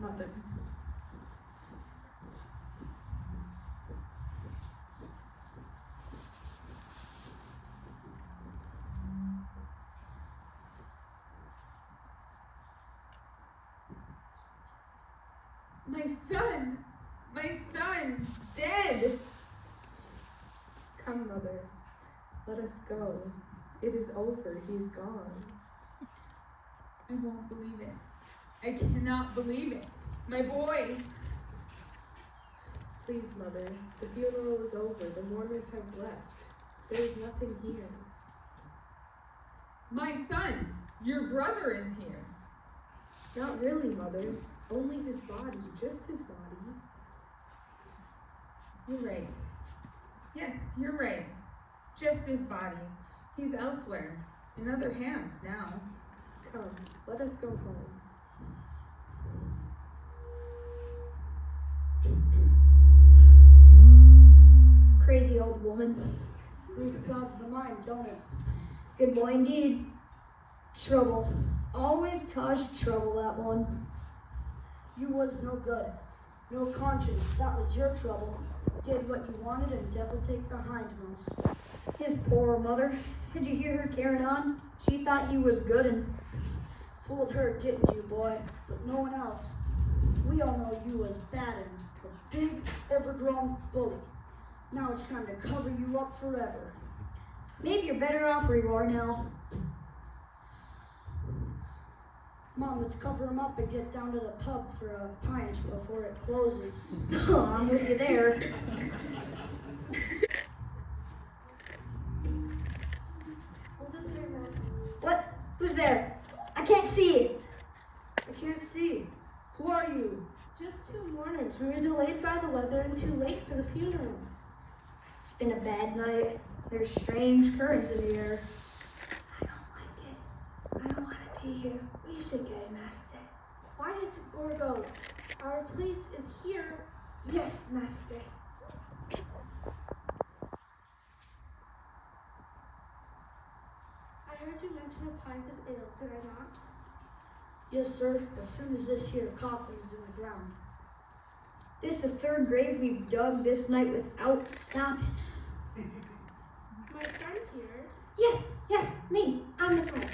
Mother. My son, dead! Come, Mother, let us go. It is over, he's gone. I won't believe it. I cannot believe it. My boy! Please, Mother, the funeral is over. The mourners have left. There is nothing here. My son, your brother is here. Not really, Mother. Only his body, just his body. You're right. Yes, you're right. Just his body. He's elsewhere, in other hands now. Come, let us go home. Crazy old woman. Grief clouds the mind, don't it? Good boy indeed. Trouble. Always caused trouble, that one. You was no good. No conscience. That was your trouble. Did what you wanted and devil take the hindmost. His poor mother. Did you hear her carrying on? She thought he was good and fooled her, didn't you, boy? But no one else. We all know you was bad and a big, ever-grown bully. Now it's time to cover you up forever. Maybe you're better off where you are now. Mom, let's cover him up and get down to the pub for a pint before it closes. I'm with you there. What? Who's there? I can't see. I can't see. Who are you? Just two mourners. We were delayed by the weather and too late for the funeral. It's been a bad night. There's strange currents in the air. I don't like it. I don't want to be here. We should go, Master. Quiet, Gorgo. Our place is here. Yes, Master. I heard you mention a pint of ale, did I not? Yes, sir. As soon as this here coffin's in the ground. This is the third grave we've dug this night without stopping. My friend here. Yes, me. I'm the friend.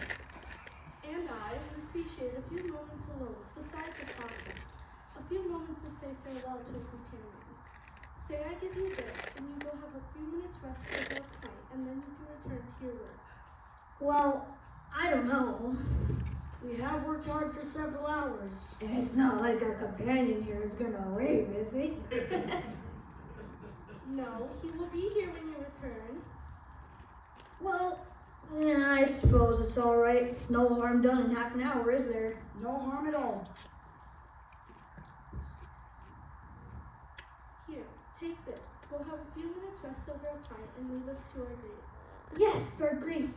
And I would appreciate a few moments alone, besides the coffee. A few moments to say farewell to a companion. Say I give you this, and you go have a few minutes rest over a pint, and then you can return to your work. Well, I don't know. We have worked hard for several hours. And it's not like our companion here is gonna leave, is he? No, he will be here when you return. Well, yeah, I suppose it's all right. No harm done in half an hour, is there? No harm at all. Here, take this. Go have a few minutes rest over a pint and leave us to our grief. Yes, our grief.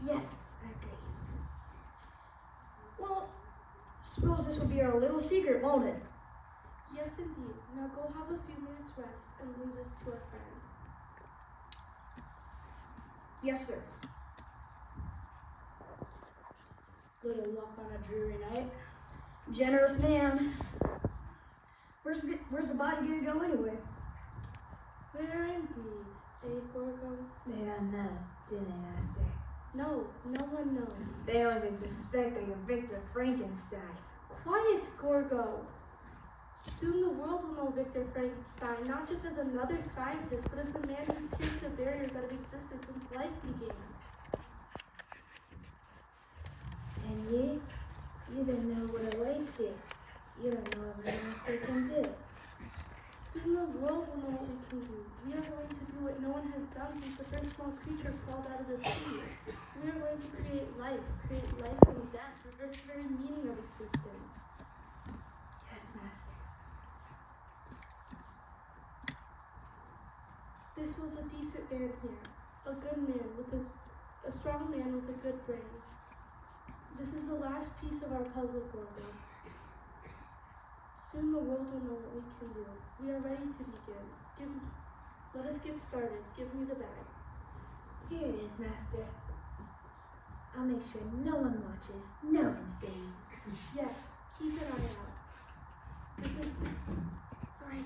Yes, our grief. Well, I suppose this will be our little secret, won't it? Yes, indeed. Now go have a few minutes rest and leave us to our friend. Yes, sir. Little luck on a dreary night. Generous man. Where's the body gonna go anyway? Where indeed, eh, Gorgo? They don't know, do they, Master? No, no one knows. They don't even suspect that you're Victor Frankenstein. Quiet, Gorgo! Soon the world will know Victor Frankenstein, not just as another scientist, but as a man who pierced the barriers that have existed since life began. And you don't know what awaits you. You don't know what a master can do. Soon the world will know what we can do. We are going to do what no one has done since the first small creature crawled out of the sea. We are going to create life from death, reverse the very meaning of existence. Yes, Master. This was a decent man here, a good man a strong man with a good brain. This is the last piece of our puzzle, Gorgo. Soon the world will know what we can do. We are ready to begin. Let us get started. Give me the bag. Here it is, Master. I'll make sure no one watches, no one sees. Yes, keep an eye out. Sorry.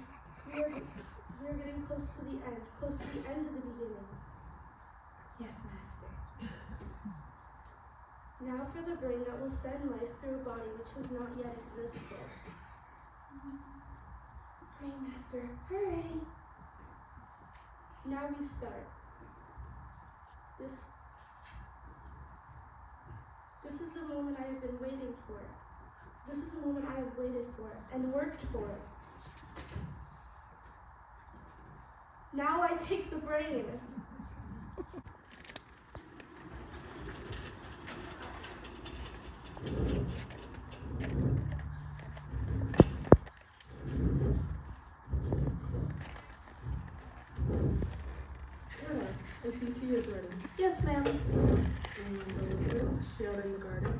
We are getting close to the end of the beginning. Yes, Master. Now for the brain that will send life through a body which has not yet existed. Hurry, Master, hurry. Now we start. This is a moment I have been waiting for. This is a moment I have waited for and worked for. Now I take the brain. The CT is ready. Yes, ma'am. And Elizabeth, she out in the garden.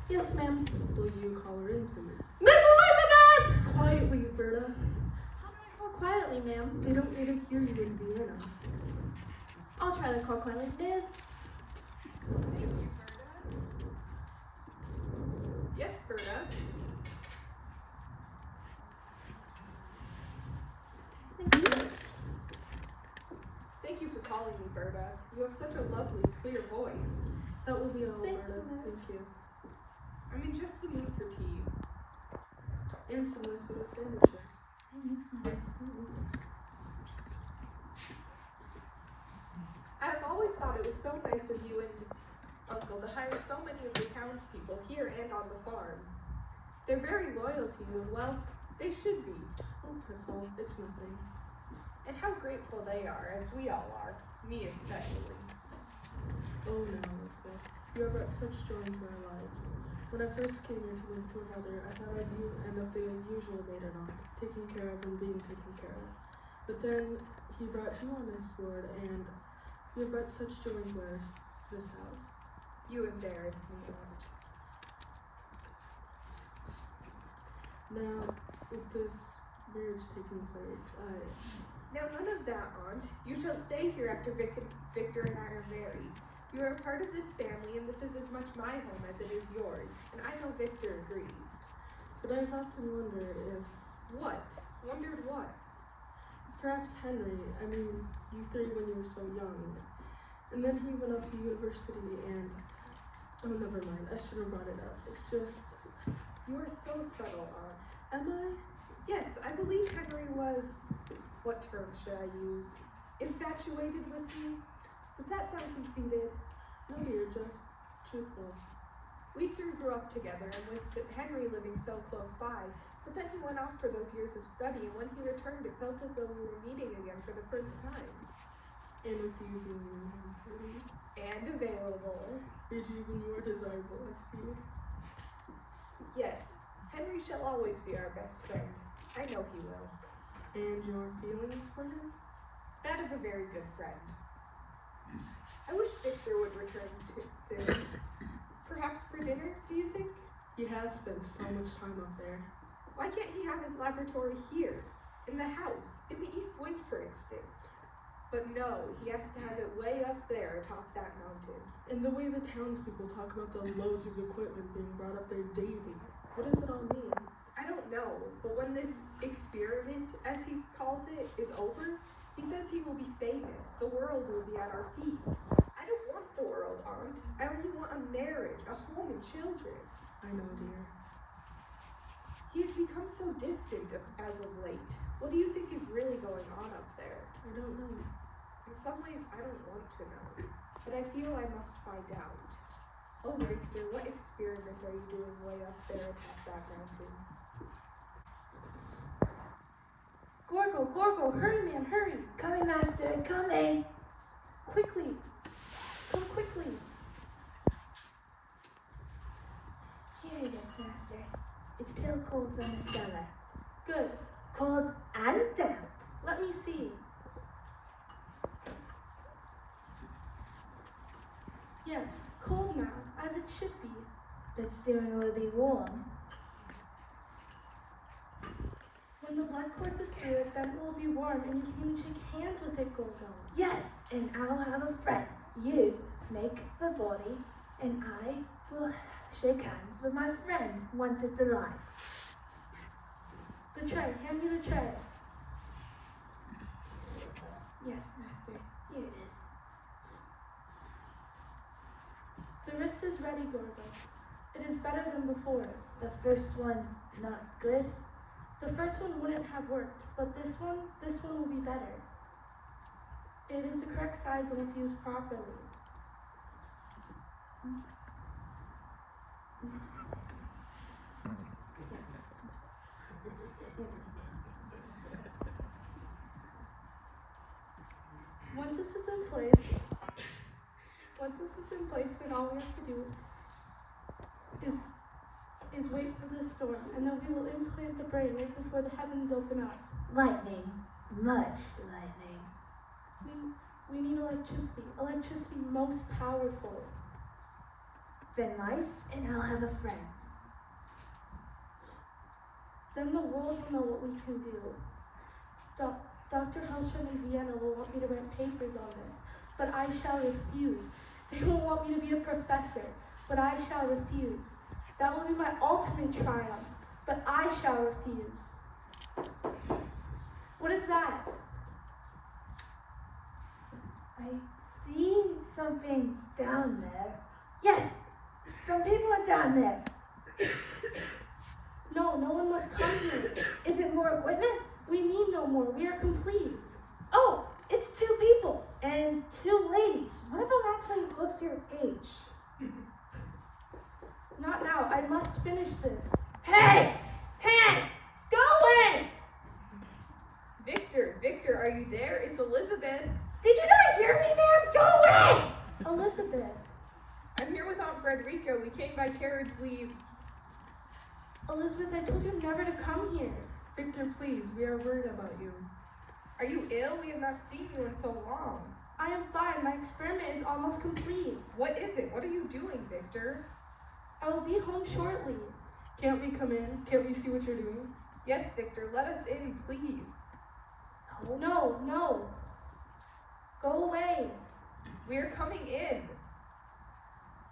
Yes, ma'am. Will you call her in, please? Miss Elizabeth! Quietly, Berta. How do I call quietly, ma'am? They don't need to hear you in Vienna. I'll try to call quietly. Miss. Thank you, Berta. Yes, Berta. Thank you. Thank you for calling me, Berta. You have such a lovely, clear voice. That will be all, Thank Berta. you, miss. Thank you. I'm in just the mood for tea. And some nice little sandwiches. I miss my food. I've always thought it was so nice of you and Uncle to hire so many of the townspeople here and on the farm. They're very loyal to you, and well, they should be. Oh, piffle. It's nothing. And how grateful they are, as we all are, me especially. Oh no, Elizabeth. You have brought such joy into our lives. When I first came here to live with my mother, I thought I'd end up the usual maid and aunt, taken care of and being taken care of. But then he brought you on this ward, and you have brought such joy into this house. You embarrass me, Aunt. Now, with this marriage taking place, Now none of that, Aunt. You shall stay here after Victor and I are married. You are a part of this family, and this is as much my home as it is yours, and I know Victor agrees. But I've often wondered if What? Wondered what? perhaps Henry, you three when you were so young, and then he went off to university and, oh, never mind, I should have brought it up. It's just, You are so subtle, Aunt. am I? Yes, I believe Henry was, what term should I use? Infatuated with me? Does that sound conceited? No, you're just truthful. We three grew up together, and with Henry living so close by, but then he went off for those years of study, and when he returned, it felt as though we were meeting again for the first time. And with you being pretty, And available. made you even more desirable, I see. Yes, Henry shall always be our best friend. I know he will. And your feelings for him? That of a very good friend. I wish Victor would return soon. Perhaps for dinner, do you think? He has spent so much time up there. Why can't he have his laboratory here? In the house? In the East Wing, for instance? But no, he has to have it way up there atop that mountain. And the way the townspeople talk about the loads of equipment being brought up there daily. What does it all mean? I don't know, but when this experiment, as he calls it, is over, he says he will be famous. The world will be at our feet. I don't want the world, Aunt. I only want a marriage, a home, and children. I know, dear. He has become so distant as of late. What do you think is really going on up there? I don't know. In some ways, I don't want to know, but I feel I must find out. Oh, Victor, what experiment are you doing way up there atop that mountain? Gorgo, hurry, man, hurry. Coming, Master, coming. Quickly. Come quickly. Here it is, Master. It's still cold from the cellar. Good. Cold and damp. Let me see. Yes, cold now, as it should be. But soon it will be warm. When the blood courses through it, then it will be warm and you can even shake hands with it, Gorgo. Yes, and I'll have a friend. You make the body, and I will shake hands with my friend once it's alive. The tray, hand me the tray. Yes, master. Here it is. The wrist is ready, Gorgo. It is better than before. The first one, not good. The first one wouldn't have worked, but this one will be better. It is the correct size and if used properly. Yes. Once this is in place, then all we have to do is wait for the storm, and then we will implant the brain right before the heavens open up. Lightning. Much lightning. We need electricity. Electricity most powerful. Then life, and I'll have a friend. Then the world will know what we can do. Dr. Hellstrom in Vienna will want me to write papers on this, but I shall refuse. They will want me to be a professor, but I shall refuse. That will be my ultimate triumph, but I shall refuse. What is that? I see something down there. Yes, some people are down there. No one must come here. Is it more equipment? We need no more. We are complete. Oh, it's 2 people and 2 ladies. One of them actually looks your age. Not now. I must finish this. Hey! Go away! Victor, are you there? It's Elizabeth. Did you not hear me, ma'am? Go away! Elizabeth. I'm here with Aunt Frederica. We came by carriage. Elizabeth, I told you never to come here. Victor, please, we are worried about you. Are you ill? We have not seen you in so long. I am fine. My experiment is almost complete. What is it? What are you doing, Victor? I will be home shortly. Can't we come in? Can't we see what you're doing? Yes, Victor, let us in, please. No. Go away. We are coming in.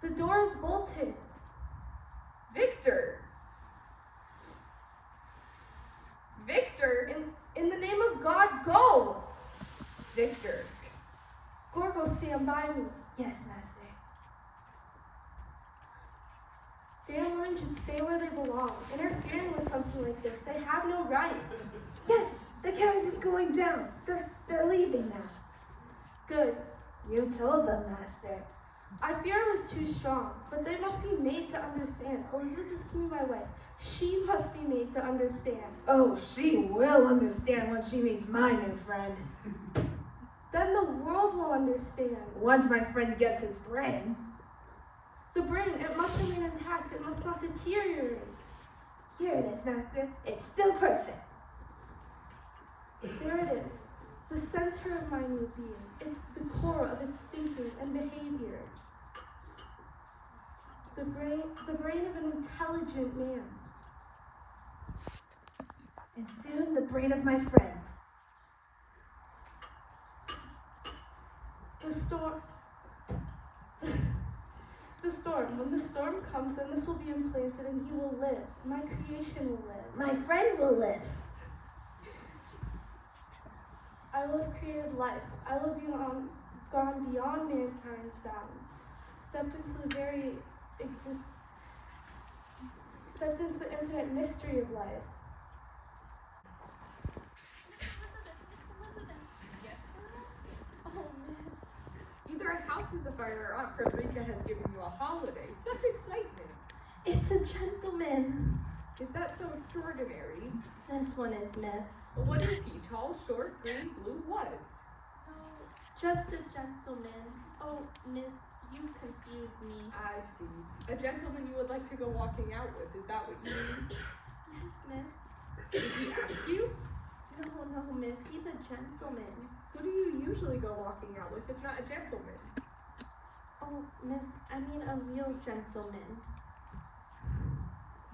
The door is bolted. Victor! In the name of God, go! Victor. Gorgo, stand by me. Yes, master. Dan and Lauren should stay where they belong. Interfering with something like this, they have no right. Yes, the carriage is going down. They're leaving now. Good. You told them, master. I fear I was too strong, but they must be made to understand. Elizabeth is to be my wife. She must be made to understand. Oh, she will understand when she meets my new friend. Then the world will understand. Once my friend gets his brain. The brain, it must remain intact. It must not deteriorate. Here it is, master. It's still perfect. There it is, the center of my new being. It's the core of its thinking and behavior. The brain of an intelligent man. And soon the brain of my friend. The storm. When the storm comes, then this will be implanted and he will live. My creation will live. My friend will live. I will have created life. I will have gone beyond mankind's bounds. Stepped into the infinite mystery of life. Yes, Oh, miss. either a house is afire or Aunt Frederica has given you a holiday. Such excitement. It's a gentleman. Is that so extraordinary? This one is, miss. Well, what is he? Tall, short, green, blue, what? Oh, just a gentleman. Oh, miss, you confuse me. I see. A gentleman you would like to go walking out with. Is that what you mean? Yes, miss. Did he ask you? No, miss, he's a gentleman. Who do you usually go walking out with if not a gentleman? Oh, miss, I mean a real gentleman.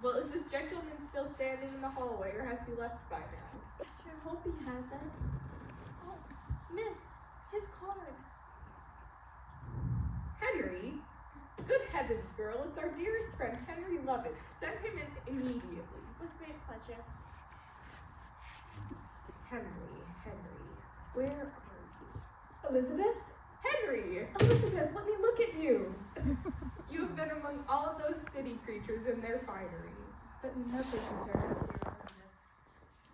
Well, is this gentleman still standing in the hallway, or has he left by now? Sure hope he hasn't. Oh, miss, his card. Henry? Good heavens, girl, it's our dearest friend, Henry Lovitz. Send him in immediately. With great pleasure. Henry, where are you? Elizabeth? Henry! Elizabeth, let me look at you. You have been among all of those city creatures in their finery. But nothing compares with dear Elizabeth.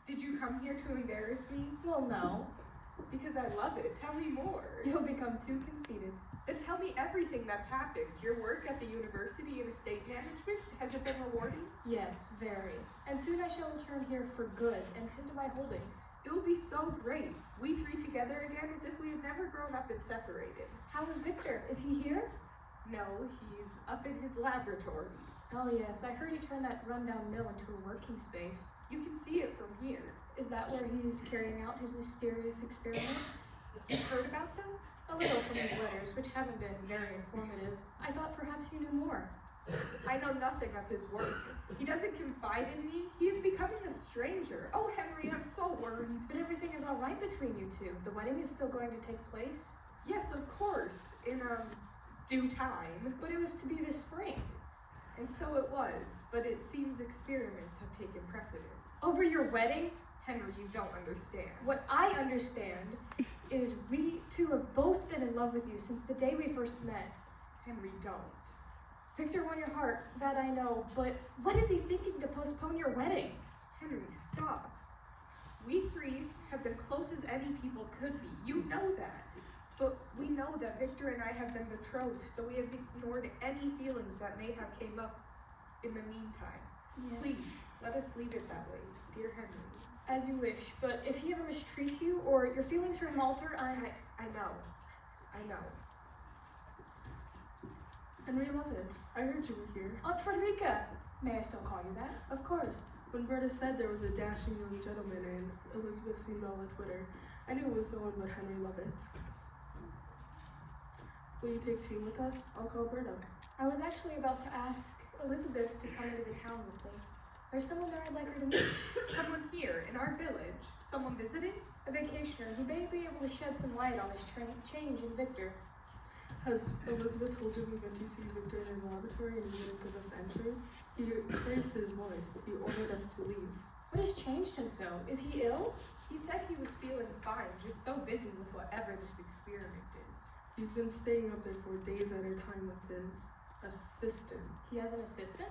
Did you come here to embarrass me? Well, no. Because I love it. Tell me more. You'll become too conceited. Then tell me everything that's happened. Your work at the university in estate management, has it been rewarding? Yes, very. And soon I shall return here for good and tend to my holdings. It will be so great. We three together again as if we had never grown up and separated. How is Victor? Is he here? No, he's up in his laboratory. Oh yes, I heard he turned that rundown mill into a working space. You can see it from here. Is that where he's carrying out his mysterious experiments? You've heard about them? A little from his letters, which haven't been very informative. I thought perhaps you knew more. I know nothing of his work. He doesn't confide in me. He is becoming a stranger. Oh, Henry, I'm so worried. But everything is all right between you two. The wedding is still going to take place. Yes, of course, in due time. But it was to be this spring. And so it was, but it seems experiments have taken precedence. Over your wedding? Henry, you don't understand. What I understand is we two have both been in love with you since the day we first met. Henry, don't. Victor won your heart, that I know, but what is he thinking to postpone your wedding? Henry, stop. We three have been close as any people could be. You know that. But we know that Victor and I have been betrothed, so we have ignored any feelings that may have came up in the meantime. Yeah. Please, let us leave it that way, dear Henry. As you wish, but if he ever mistreats you or your feelings for him alter, I know. Henry Lovitz, I heard you were here. Aunt Frederica! May I still call you that? Of course. When Berta said there was a dashing young gentleman and Elizabeth seemed all on Twitter, I knew it was no one but Henry Lovitz. Will you take tea with us? I'll call Berta. I was actually about to ask Elizabeth to come into the town with me. There's someone there I'd like her to meet. Someone here, in our village? Someone visiting? A vacationer who may be able to shed some light on this change in Victor. Has Elizabeth told you we went to see Victor in his laboratory and he wouldn't give us entry? He raised his voice. He ordered us to leave. What has changed him so? Is he ill? He said he was feeling fine, just so busy with whatever this experiment is. He's been staying up there for days at a time with his assistant. He has an assistant?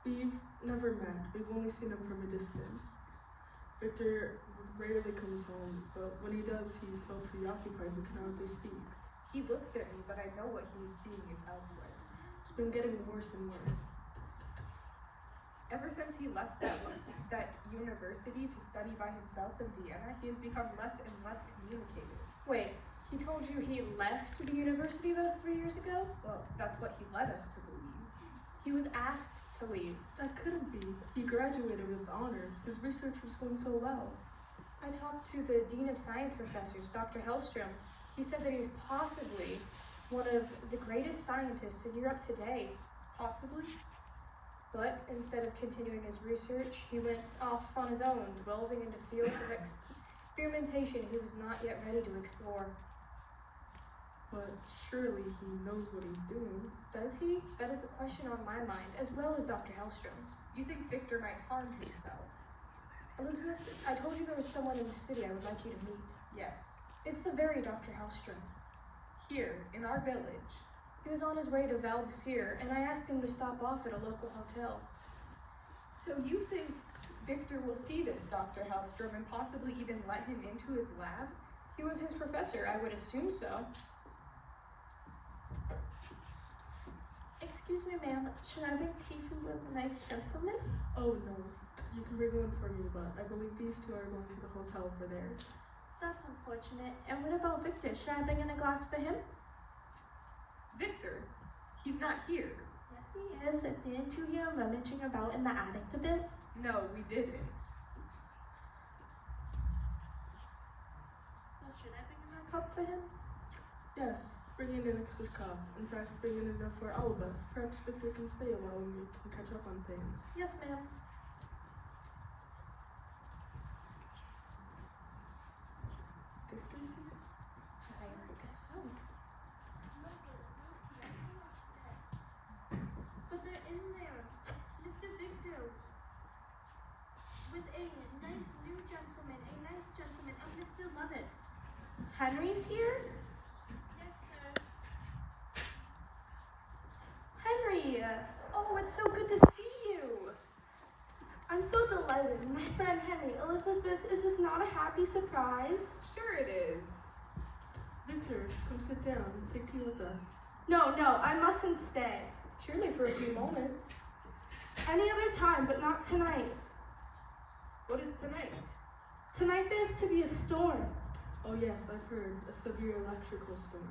We've never met. We've only seen him from a distance. Victor rarely comes home, but when he does, he's so preoccupied we can hardly speak. He looks at me, but I know what he is seeing is elsewhere. It's been getting worse and worse. Ever since he left that university to study by himself in Vienna, he has become less and less communicative. Wait, he told you he left the university those 3 years ago? Well, that's what he led us to believe. He was asked to leave. That couldn't be. He graduated with honors. His research was going so well. I talked to the Dean of Science professors, Dr. Hellstrom. He said that he was possibly one of the greatest scientists in Europe today. Possibly? But instead of continuing his research, he went off on his own, delving into fields of experimentation he was not yet ready to explore. But surely he knows what he's doing. Does he? That is the question on my mind, as well as Dr. Hellstrom's. You think Victor might harm himself? Elizabeth, I told you there was someone in the city I would like you to meet. Yes. It's the very Dr. Hellstrom. Here, in our village. He was on his way to Val d'Isere, and I asked him to stop off at a local hotel. So you think Victor will see this Dr. Hellstrom and possibly even let him into his lab? He was his professor, I would assume so. Excuse me, ma'am. Should I bring tea for the nice gentleman? Oh no, you can bring one for me, but I believe these two are going to the hotel for theirs. That's unfortunate. And what about Victor? Should I bring in a glass for him? Victor? He's not here. Yes, he is. Didn't you hear him rummaging about in the attic a bit? No, we didn't. So should I bring in a cup for him? Yes, Bring in an extra cup. In fact, bring in enough for all of us. Perhaps Victor can stay a while and we can catch up on things. Yes, ma'am. Victor's here? I guess so. But they're in there. Mr. Victor. With a nice new gentleman. A nice gentleman. And Mr. Lovitz. Henry's here? Yes, sir. Henry! Oh, it's so good to see you! I'm so delighted. My friend Henry. Elizabeth, is this not a happy surprise? Sure it is. Victor, come sit down. Take tea with us. No, I mustn't stay. Surely for a few moments. Any other time, but not tonight. What is tonight? Tonight there's to be a storm. Oh yes, I've heard. A severe electrical storm.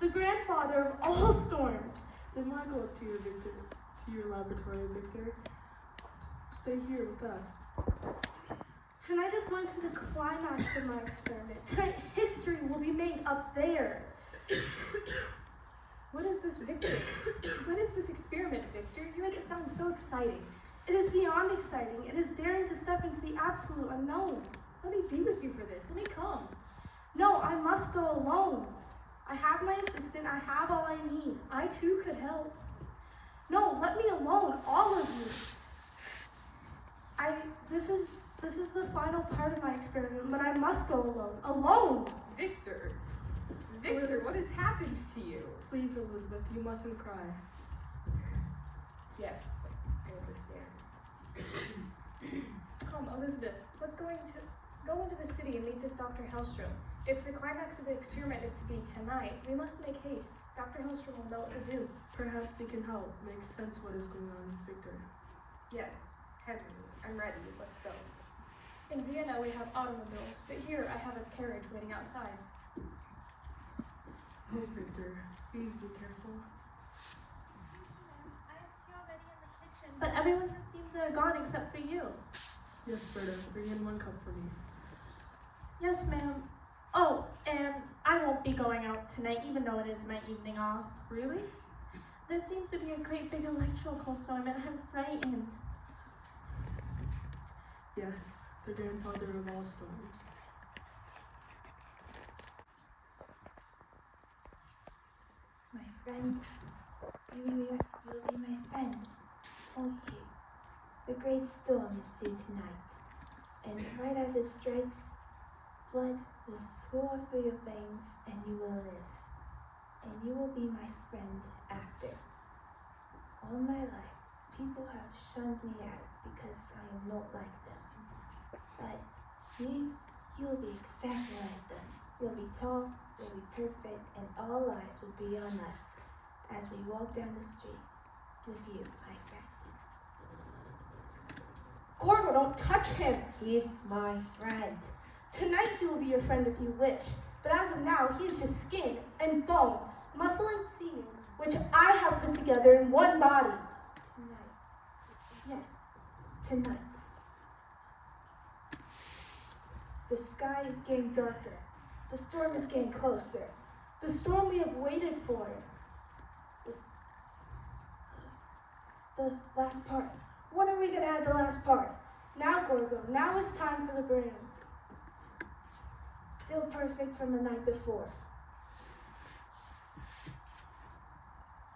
The grandfather of all storms. Then why go up to your laboratory, Victor? Stay here with us. Tonight is going to be the climax of my experiment. Tonight history will be made up there. What is this, Victor? What is this experiment, Victor? You make it sound so exciting. It is beyond exciting. It is daring to step into the absolute unknown. Let me be with you for this. Let me come. No, I must go alone. I have my assistant. I have all I need. I too could help. No, let me alone, all of you. This is the final part of my experiment, but I must go alone. Alone! Victor, what has happened to you? Please, Elizabeth, you mustn't cry. Yes, I understand. Come, Elizabeth, let's go into the city and meet this Dr. Hellstrom. If the climax of the experiment is to be tonight, we must make haste. Dr. Hellstrom will know what to do. Perhaps he can help make sense what is going on, Victor. Yes, Henry, I'm ready. Let's go. In Vienna, we have automobiles, but here I have a carriage waiting outside. Oh, Victor, please be careful. I have tea already in the kitchen. But everyone has seemed to have gone except for you. Yes, Berta, bring in 1 cup for me. Yes, ma'am. Oh, and I won't be going out tonight, even though it is my evening off. Really? There seems to be a great big electrical storm, and I'm frightened. Yes, the grandfather of all storms. My friend, you will be my friend, won't you? The great storm is due tonight, and right as it strikes, blood will soar through your veins, and you will live. And you will be my friend after. All my life, people have shunned me out because I am not like them. But you will be exactly like them. You'll be tall, you'll be perfect, and all eyes will be on us as we walk down the street with you, my friend. Gorgo, don't touch him! He's my friend. Tonight he will be your friend if you wish, but as of now, he is just skin and bone, muscle and sinew, which I have put together in one body. Tonight. Yes, tonight. The sky is getting darker. The storm is getting closer. The storm we have waited for. The last part. When are we gonna add the last part? Now, Gorgo, now is time for the brand. Still perfect from the night before.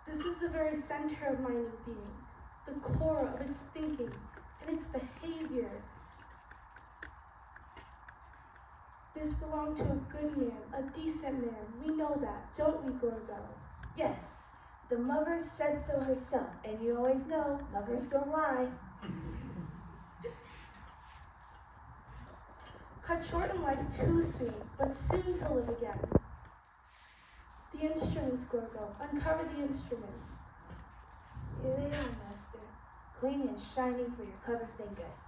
This is the very center of my new being, the core of its thinking and its behavior. This belonged to a good man, a decent man. We know that, don't we, Gorgo? Yes, the mother said so herself, and you always know, mothers don't lie. Cut short in life too soon, but soon to live again. The instruments, Gorgo. Uncover the instruments. Here they are, master. Clean and shiny for your clever fingers.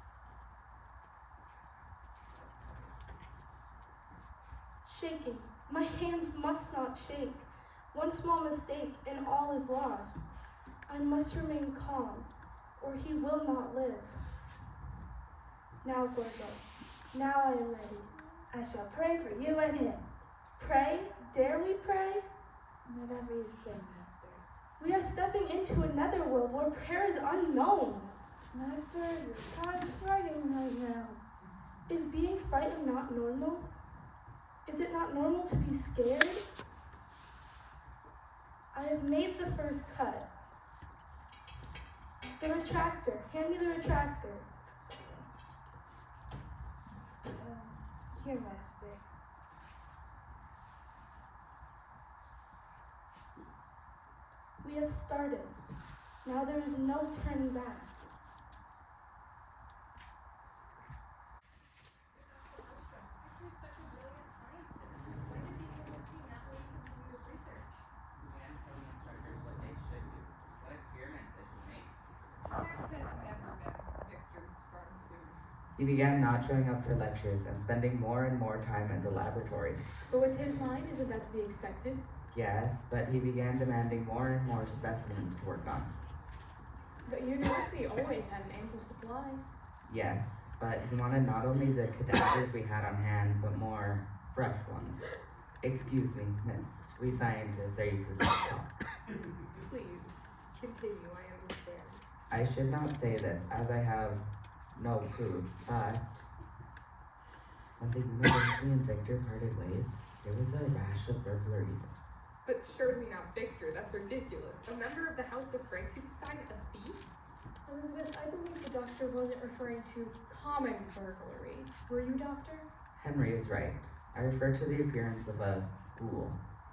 Shaking. My hands must not shake. One small mistake and all is lost. I must remain calm, or he will not live. Now, Gorgo. Now I am ready. I shall pray for you and him. Pray? Dare we pray? Whatever you say, Master. We are stepping into another world where prayer is unknown. Master, you're kind of frightened right now. Is being frightened not normal? Is it not normal to be scared? I have made the first cut. The retractor. Hand me the retractor. Here, Master. We have started. Now there is no turning back. You're such a brilliant scientist. Why did the university not let you continue his research? We hadn't told the instructors what they should do, what experiments they should make. Math has never been Victor's strong suit. He began not showing up for lectures and spending more and more time in the laboratory. But with his mind, isn't that to be expected? Yes, but he began demanding more and more specimens to work on. The university always had an ample supply. Yes, but he wanted not only the cadavers we had on hand, but more fresh ones. Excuse me, miss. We scientists are used to such talk. Please, continue, I understand. I should not say this, as I have no proof, but when the university and Victor parted ways, there was a rash of burglaries. But surely not Victor, that's ridiculous. A member of the House of Frankenstein, a thief? Elizabeth, I believe the doctor wasn't referring to common burglary. Were you, doctor? Henry is right. I refer to the appearance of a Buhl.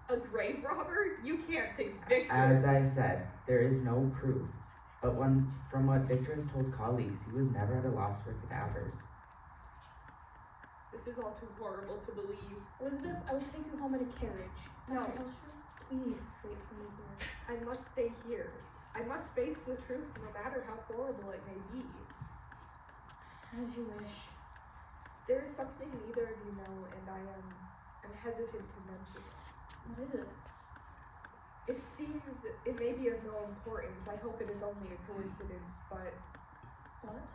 A grave robber? You can't think Victor. As I said, there is no proof. But from what Victor has told colleagues, he was never at a loss for cadavers. This is all too horrible to believe. Elizabeth, I will take you home in a carriage. No. Dr. Hellstrom, please wait for me here. I must stay here. I must face the truth no matter how horrible it may be. As you wish. There is something neither of you know, and I'm hesitant to mention it. What is it? It seems it may be of no importance. I hope it is only a coincidence, but What?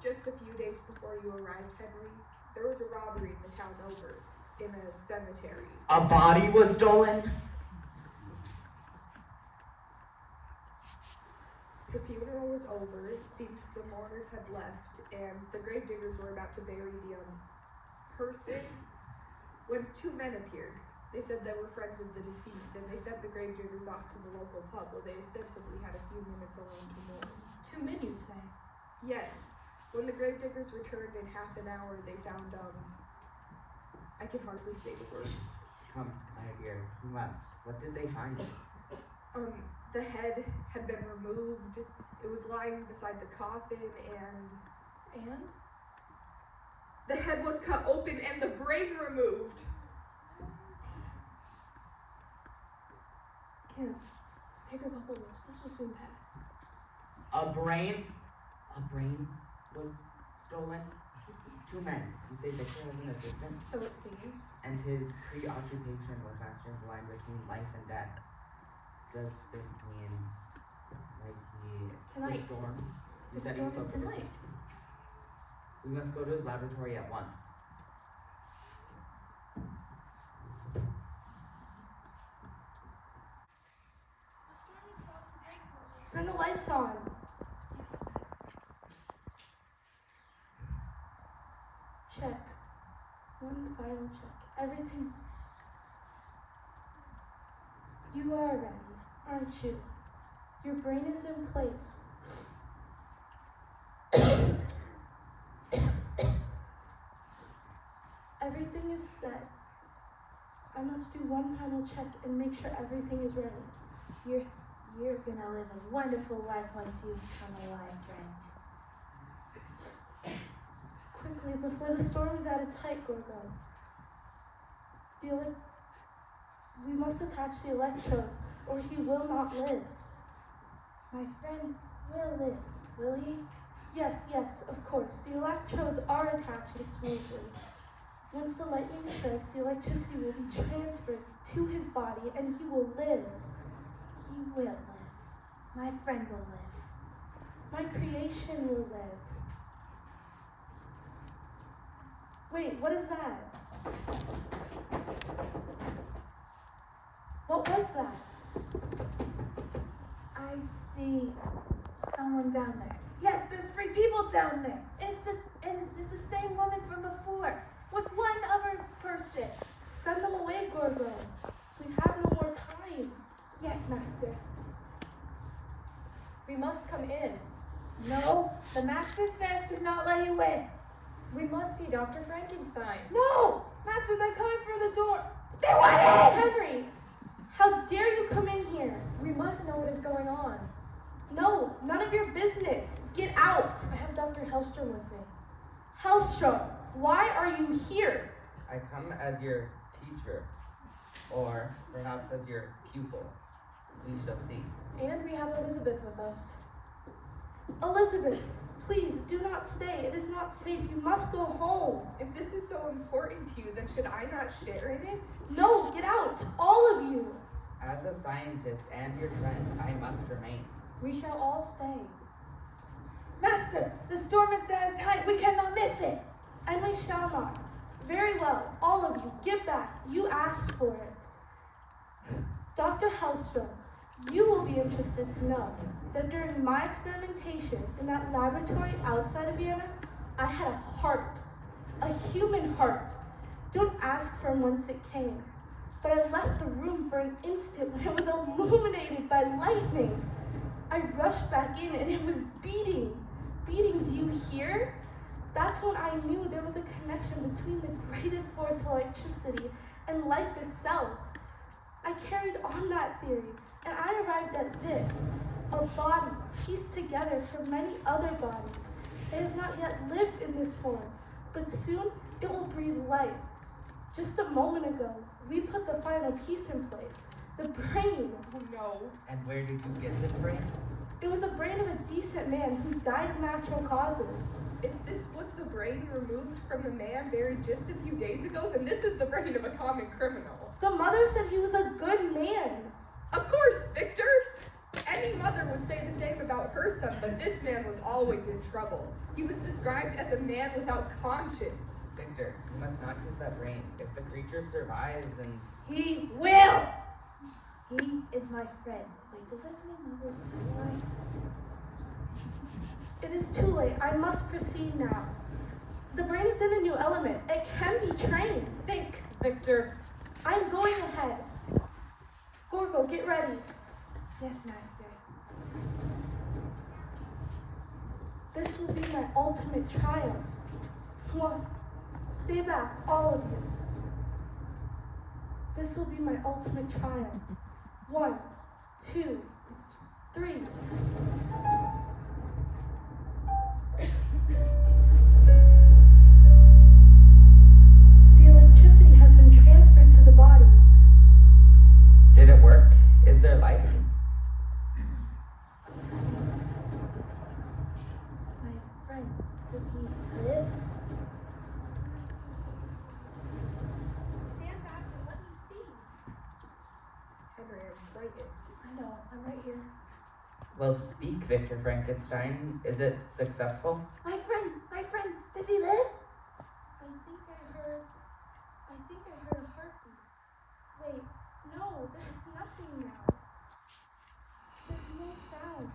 just a few days before you arrived, Henry, there was a robbery in the town over, in a cemetery. A body was stolen? The funeral was over. It seems the mourners had left, and the gravediggers were about to bury the person when two men appeared. They said they were friends of the deceased, and they sent the gravediggers off to the local pub where they ostensibly had a few minutes alone to mourn. 2 men, you say? Yes. When the gravediggers returned in half an hour, they found, I can hardly say the words. Come, dear, you must. What did they find? The head had been removed. It was lying beside the coffin, and And? the head was cut open and the brain removed. Here, take a couple whiffs. This will soon pass. A brain was stolen? 2 men. You say Victor has an assistant? So it seems. And his preoccupation with mastering the line between life and death. Does this mean, like, Tonight. the storm? The You said he storm is spoke of it. tonight. We must go to his laboratory at once. Turn the lights on. Check. One final check. Everything. You are ready, aren't you? Your brain is in place. Everything is set. I must do one final check and make sure everything is ready. You're gonna live a wonderful life once you come alive, friend. Quickly, before the storm is at its height, Gorgo. We must attach the electrodes, or he will not live. My friend will live, will he? Yes, of course. The electrodes are attaching smoothly. Once the lightning strikes, the electricity will be transferred to his body, and he will live. He will live. My friend will live. My creation will live. Wait, what is that? What was that? I see someone down there. Yes, there's 3 people down there. And it's the same woman from before, with one other person. Send them away, Gorgo. We have no more time. Yes, master. We must come in. No, the master says to not let you in. We must see Dr. Frankenstein. No! Master, they're coming through the door. They want in! Henry, how dare you come in here? We must know what is going on. No, none of your business. Get out. I have Dr. Hellstrom with me. Hellstrom, why are you here? I come as your teacher, or perhaps as your pupil. We shall see. And we have Elizabeth with us. Elizabeth, please do not stay. It is not safe. You must go home. If this is so important to you, then should I not share in it? No, get out, all of you. As a scientist and your friend, I must remain. We shall all stay. Master, the storm is at its height. We cannot miss it. And we shall not. Very well, all of you, get back. You asked for it. Dr. Hellstrom, you will be interested to know that during my experimentation in that laboratory outside of Vienna, I had a heart, a human heart. Don't ask from whence it came, but I left the room for an instant when it was illuminated by lightning. I rushed back in and it was beating. Beating, do you hear? That's when I knew there was a connection between the greatest force of electricity and life itself. I carried on that theory, and I arrived at this, a body pieced together from many other bodies. It has not yet lived in this form, but soon it will breathe life. Just a moment ago, we put the final piece in place, the brain. Oh no. And where did you get this brain? It was a brain of a decent man who died of natural causes. If this was the brain removed from the man buried just a few days ago, then this is the brain of a common criminal. The mother said he was a good man. Of course, Victor! Any mother would say the same about her son, but this man was always in trouble. He was described as a man without conscience. Victor, you must not use that brain. If the creature survives and... He will! He is my friend. Wait, does this mean mother's too late? It is too late. I must proceed now. The brain is in a new element. It can be trained. Think, Victor. I'm going ahead. Gorgo, get ready. Yes, master. This will be my ultimate triumph. One, stay back, all of you. This will be my ultimate triumph. 1, 2, 3. The electricity has been transferred to the body. Did it work? Is there life? My friend, does he live? Stand back and let me see. Henry, I'm frightened. I know, I'm right here. Well, speak, Victor Frankenstein. Is it successful? My friend, does he live? I think I heard a heartbeat. Wait, no, there's nothing now. There's no sound.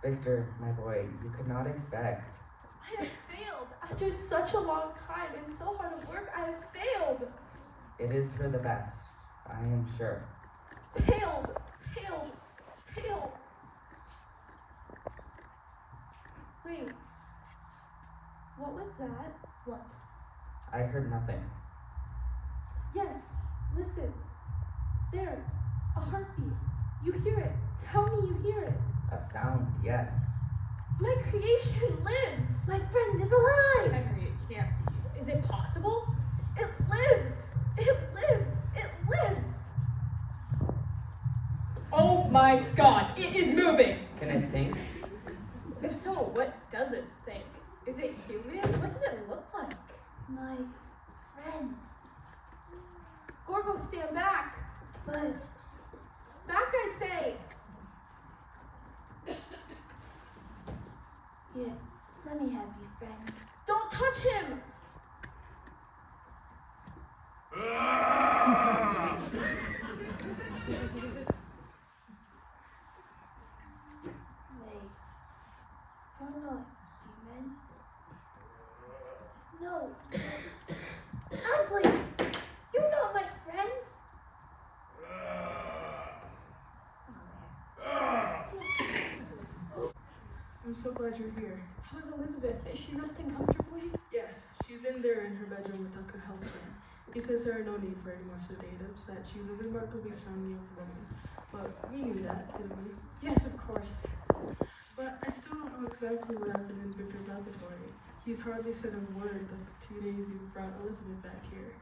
Victor, my boy, you could not expect. I have failed. After such a long time and so hard of work, I have failed. It is for the best, I am sure. Failed. Wait, what was that? What? I heard nothing. Yes, listen. There, a heartbeat. You hear it. Tell me you hear it. A sound, yes. My creation lives. My friend is alive! Henry, it can't be. Is it possible? It lives. It lives. It lives. Oh my god, it is moving! Can it think? If so, what does it think? Is it human? What does it look like? My friend. Gorgo, stand back. But Back, I say. yeah, let me have you, friend. Don't touch him. I'm so glad you're here. How is Elizabeth? Is she resting comfortably? Yes, she's in there in her bedroom with Dr. Hellstrom. He says there are no need for any more sedatives, that she's a remarkably strong young woman. But we knew that, didn't we? Yes, of course. But I still don't know exactly what happened in Victor's laboratory. He's hardly said a word the 2 days you brought Elizabeth back here.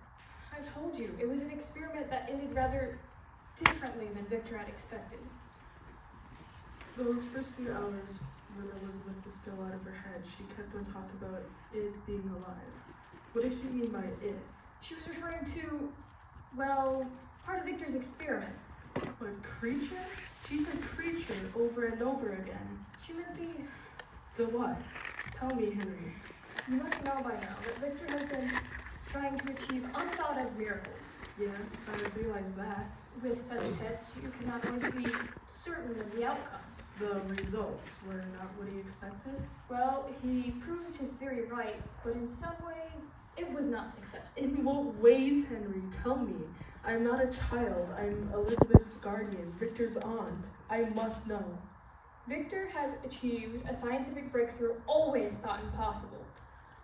I told you, it was an experiment that ended rather differently than Victor had expected. Those first few hours when Elizabeth was still out of her head, she kept on talking about it being alive. What did she mean by it? She was referring to, well, part of Victor's experiment. What, creature? She said creature over and over again. She meant The what? Tell me, Henry. You must know by now that Victor has been trying to achieve unthought of miracles. Yes, I realize that. With such tests, you cannot always be certain of the outcome. The results were not what he expected. Well, he proved his theory right, but in some ways, it was not successful. In what ways, Henry? Tell me. I'm not a child. I'm Elizabeth's guardian, Victor's aunt. I must know. Victor has achieved a scientific breakthrough always thought impossible.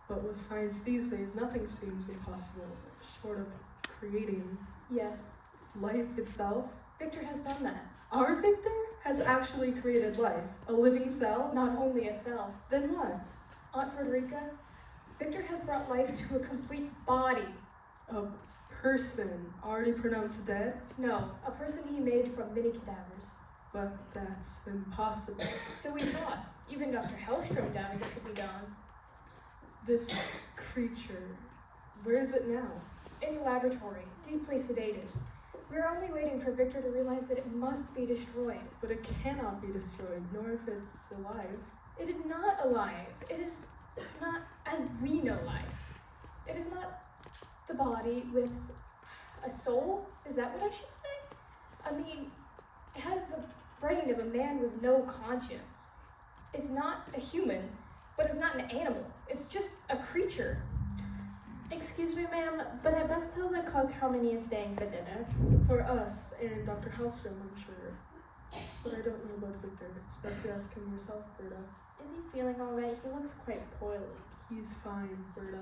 But with science these days, nothing seems impossible, short of creating Yes, life itself. Victor has done that. Our Victor has actually created life, a living cell. Not only a cell. Then what? Aunt Frederica, Victor has brought life to a complete body. A person already pronounced dead? No, a person he made from many cadavers. But that's impossible. So we thought. Even Dr. Hellstrom doubted it could be done. This creature, where is it now? In the laboratory, deeply sedated. We're only waiting for Victor to realize that it must be destroyed. But it cannot be destroyed, nor if it's alive. It is not alive. It is not as we know life. It is not the body with a soul. Is that what I should say? I mean, it has the brain of a man with no conscience. It's not a human, but it's not an animal. It's just a creature. Excuse me, ma'am, but I best tell the cook how many is staying for dinner. For us and Dr. Hellstrom, I'm sure. But I don't know about Victor. It's best to ask him yourself, Berta. Is he feeling alright? He looks quite poorly. He's fine, Berta.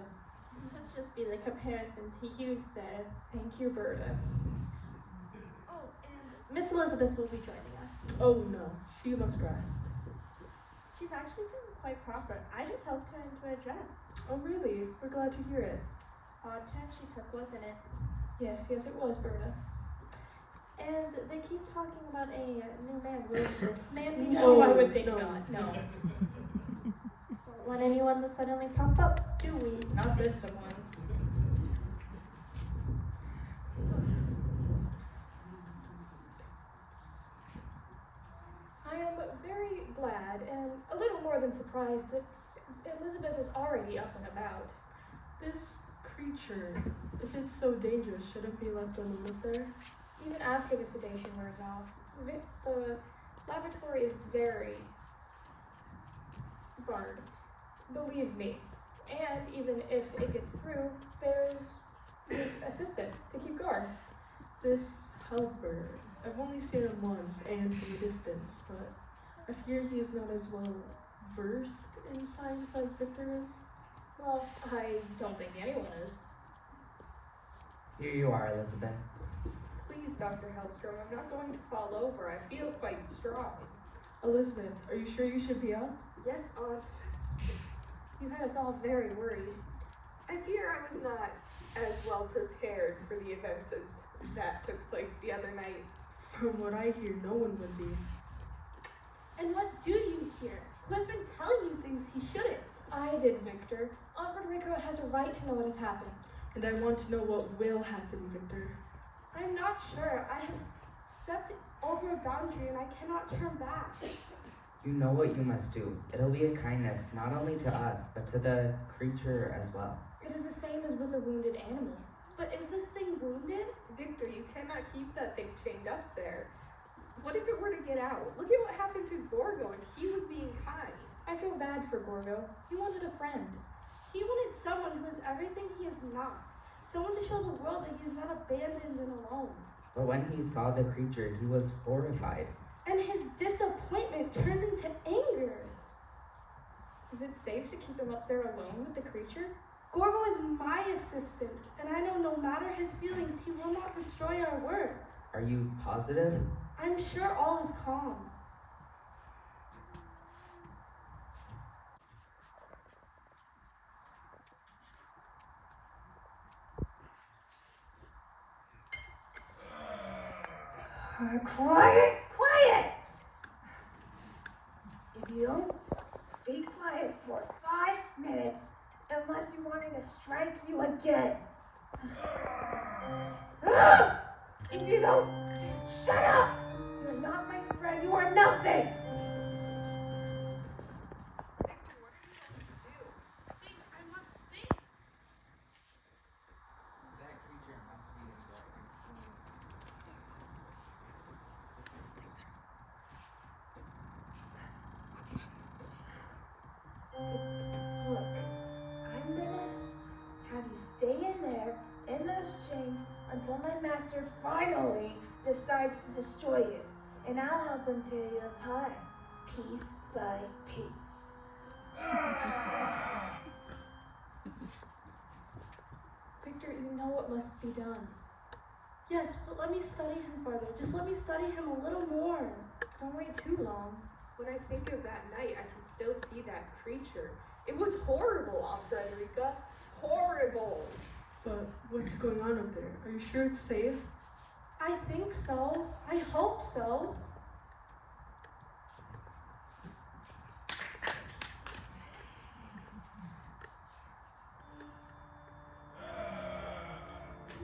Must just be the comparison to you, sir. Thank you, Berta. Oh, and Miss Elizabeth will be joining us. Oh no, she must rest. She's actually feeling quite proper. I just helped her into her dress. Oh really? We're glad to hear it. Odd turn she took, wasn't it? Yes, it was, Berta. And they keep talking about a new man. Will this man be No, I joining? would think no. not. No, Don't want anyone to suddenly pop up, do we? not this someone. I am very glad and a little more than surprised that Elizabeth is already up and about. This creature, if it's so dangerous, shouldn't be left alone up there. Even after the sedation wears off, the laboratory is very barred. Believe me. And even if it gets through, there's his assistant to keep guard. This helper, I've only seen him once and from a distance, but I fear he is not as well versed in science as Victor is. Well, I don't think anyone is. Here you are, Elizabeth. Please, Dr. Hellstrom, I'm not going to fall over. I feel quite strong. Elizabeth, are you sure you should be up? Yes, Aunt. You had us all very worried. I fear I was not as well prepared for the events as that took place the other night. From what I hear, no one would be. And what do you hear? Who has been telling you things he shouldn't? I did, Victor. Aunt Frederica has a right to know what has happened. And I want to know what will happen, Victor. I'm not sure. I have stepped over a boundary and I cannot turn back. You know what you must do. It'll be a kindness, not only to us, but to the creature as well. It is the same as with a wounded animal. But is this thing wounded? Victor, you cannot keep that thing chained up there. What if it were to get out? Look at what happened to Gorgo, and he was being kind. I feel bad for Gorgo. He wanted a friend. He wanted someone who is everything he is not. Someone to show the world that he is not abandoned and alone. But when he saw the creature, he was horrified. And his disappointment turned into anger. Is it safe to keep him up there alone with the creature? Gorgo is my assistant, and I know no matter his feelings, he will not destroy our work. Are you positive? I'm sure all is calm. Quiet, quiet! If you don't be quiet for 5 minutes, unless you want me to strike you again. If you don't, shut up! You're not my friend, you are nothing! Victor, what are you going to do? Think, I must think. That creature must be enjoying. Look, I'm gonna have you stay in there, in those chains, until my master finally decides to destroy you. And I'll help him tear you apart, piece by piece. Victor, you know what must be done. Yes, but let me study him further. Just let me study him a little more. Don't wait too long. When I think of that night, I can still see that creature. It was horrible, Aunt Frederica. Horrible. But what's going on up there? Are you sure it's safe? I think so. I hope so.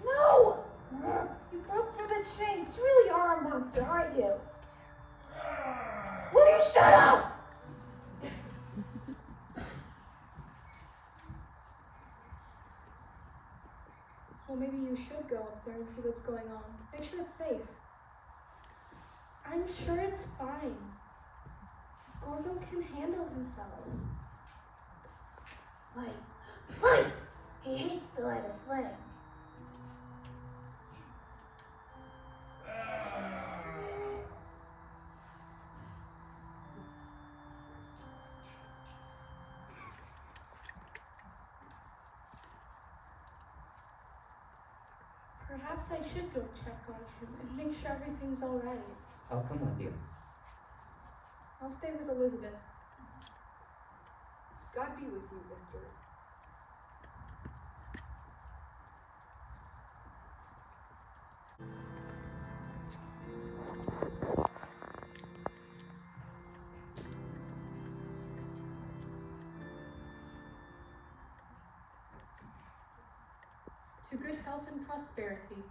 No! You broke through the chains. You really are a monster, aren't you? Will you shut up? Well, maybe you should go up there and see what's going on. Make sure it's safe. I'm sure it's fine. Gorgo can handle himself. Light. Light! He hates the light of flame. Perhaps I should go check on him and make sure everything's all right. I'll come with you. I'll stay with Elizabeth. God be with you, Victor. To good health and prosperity.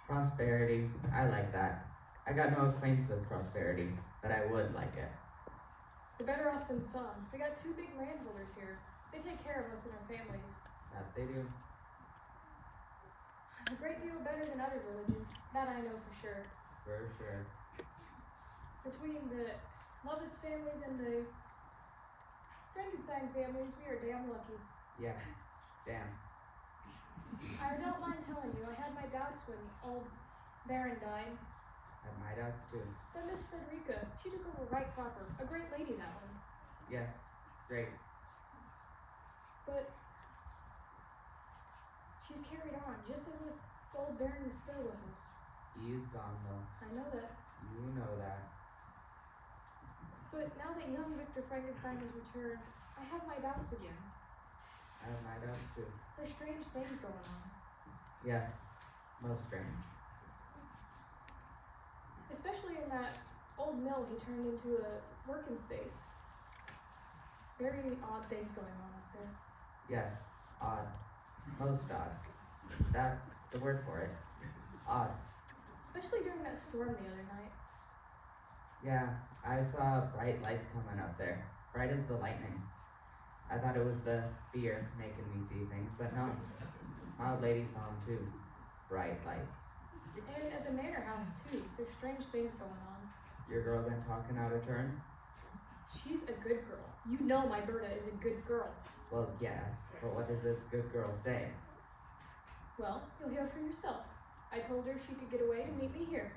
Prosperity. I like that. I got no acquaintance with prosperity, but I would like it. We're better off than some. We got 2 big landholders here. They take care of us and our families. That they do. A great deal better than other villages. That I know for sure. For sure. Between the Lovitz families and the Frankenstein families, we are damn lucky. Yes. Damn. I don't mind telling you, I had my doubts when old Baron died. Have my doubts too. Then Miss Frederica, she took over right proper. A great lady, that one. Yes. Great. But she's carried on, just as if the old Baron was still with us. He is gone though. I know that. You know that. But now that young Victor Frankenstein has returned, I have my doubts again. I have my doubts too. There's strange things going on. Yes. Most strange. Especially in that old mill he turned into a working space. Very odd things going on up there. Yes. Odd. Most odd. That's the word for it. Odd. Especially during that storm the other night. Yeah, I saw bright lights coming up there. Bright as the lightning. I thought it was the beer making me see things, but no. My old lady saw them too. Bright lights. And at the manor house too. There's strange things going on. Your girl been talking out of turn? She's a good girl. You know my Berta is a good girl. Well, yes, but what does this good girl say? Well, you'll hear for yourself. I told her she could get away to meet me here.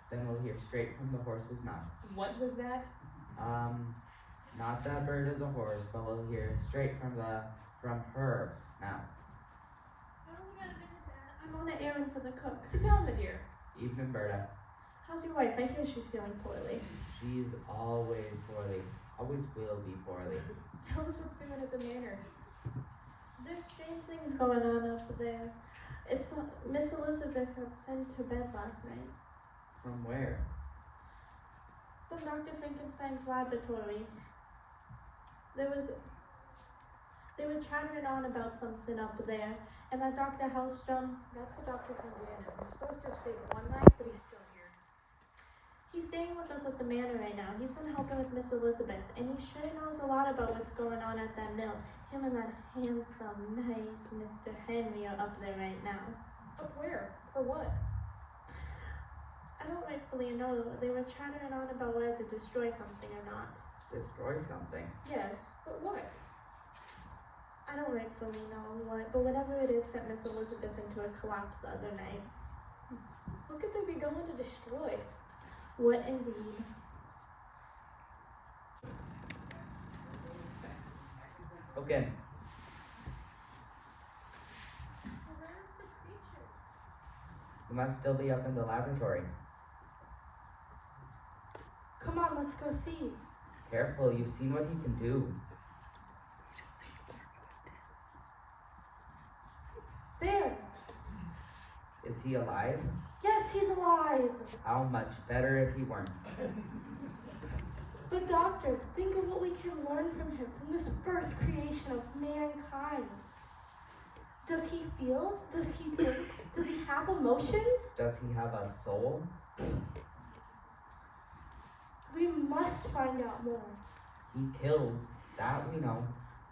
Then we'll hear straight from the horse's mouth. What was that? Not that bird is a horse, but we'll hear straight from her now. I'm on an errand for the cook. Sit down, my dear. Evening, Berta. How's your wife? I hear she's feeling poorly. She's always poorly. Always will be poorly. Tell us what's doing at the manor. There's strange things going on up there. It's Miss Elizabeth got sent to bed last night From where? from Dr. Frankenstein's laboratory. They were chattering on about something up there, and that Dr. Hellstrom, That's the doctor from Vienna. He's supposed to have stayed one night, but he's still here. he's staying with us at the manor right now. He's been helping with Miss Elizabeth, and he sure knows a lot about what's going on at that mill. Him and that handsome, nice Mr. Henry are up there right now. Up where? For what? I don't rightfully know. They were chattering on about whether to destroy something or not. Destroy something. Yes, but what? I don't rightfully know what, but whatever it is sent Miss Elizabeth into a collapse the other night. What could they be going to destroy? What indeed? Okay. Where is the creature? He must still be up in the laboratory. Come on, let's go see. Careful, you've seen what he can do. There! Is he alive? Yes, he's alive! How much better if he weren't. But doctor, think of what we can learn from him, from this first creation of mankind. Does he feel? Does he think? Does he have emotions? Does he have a soul? We must find out more. He kills, that we know.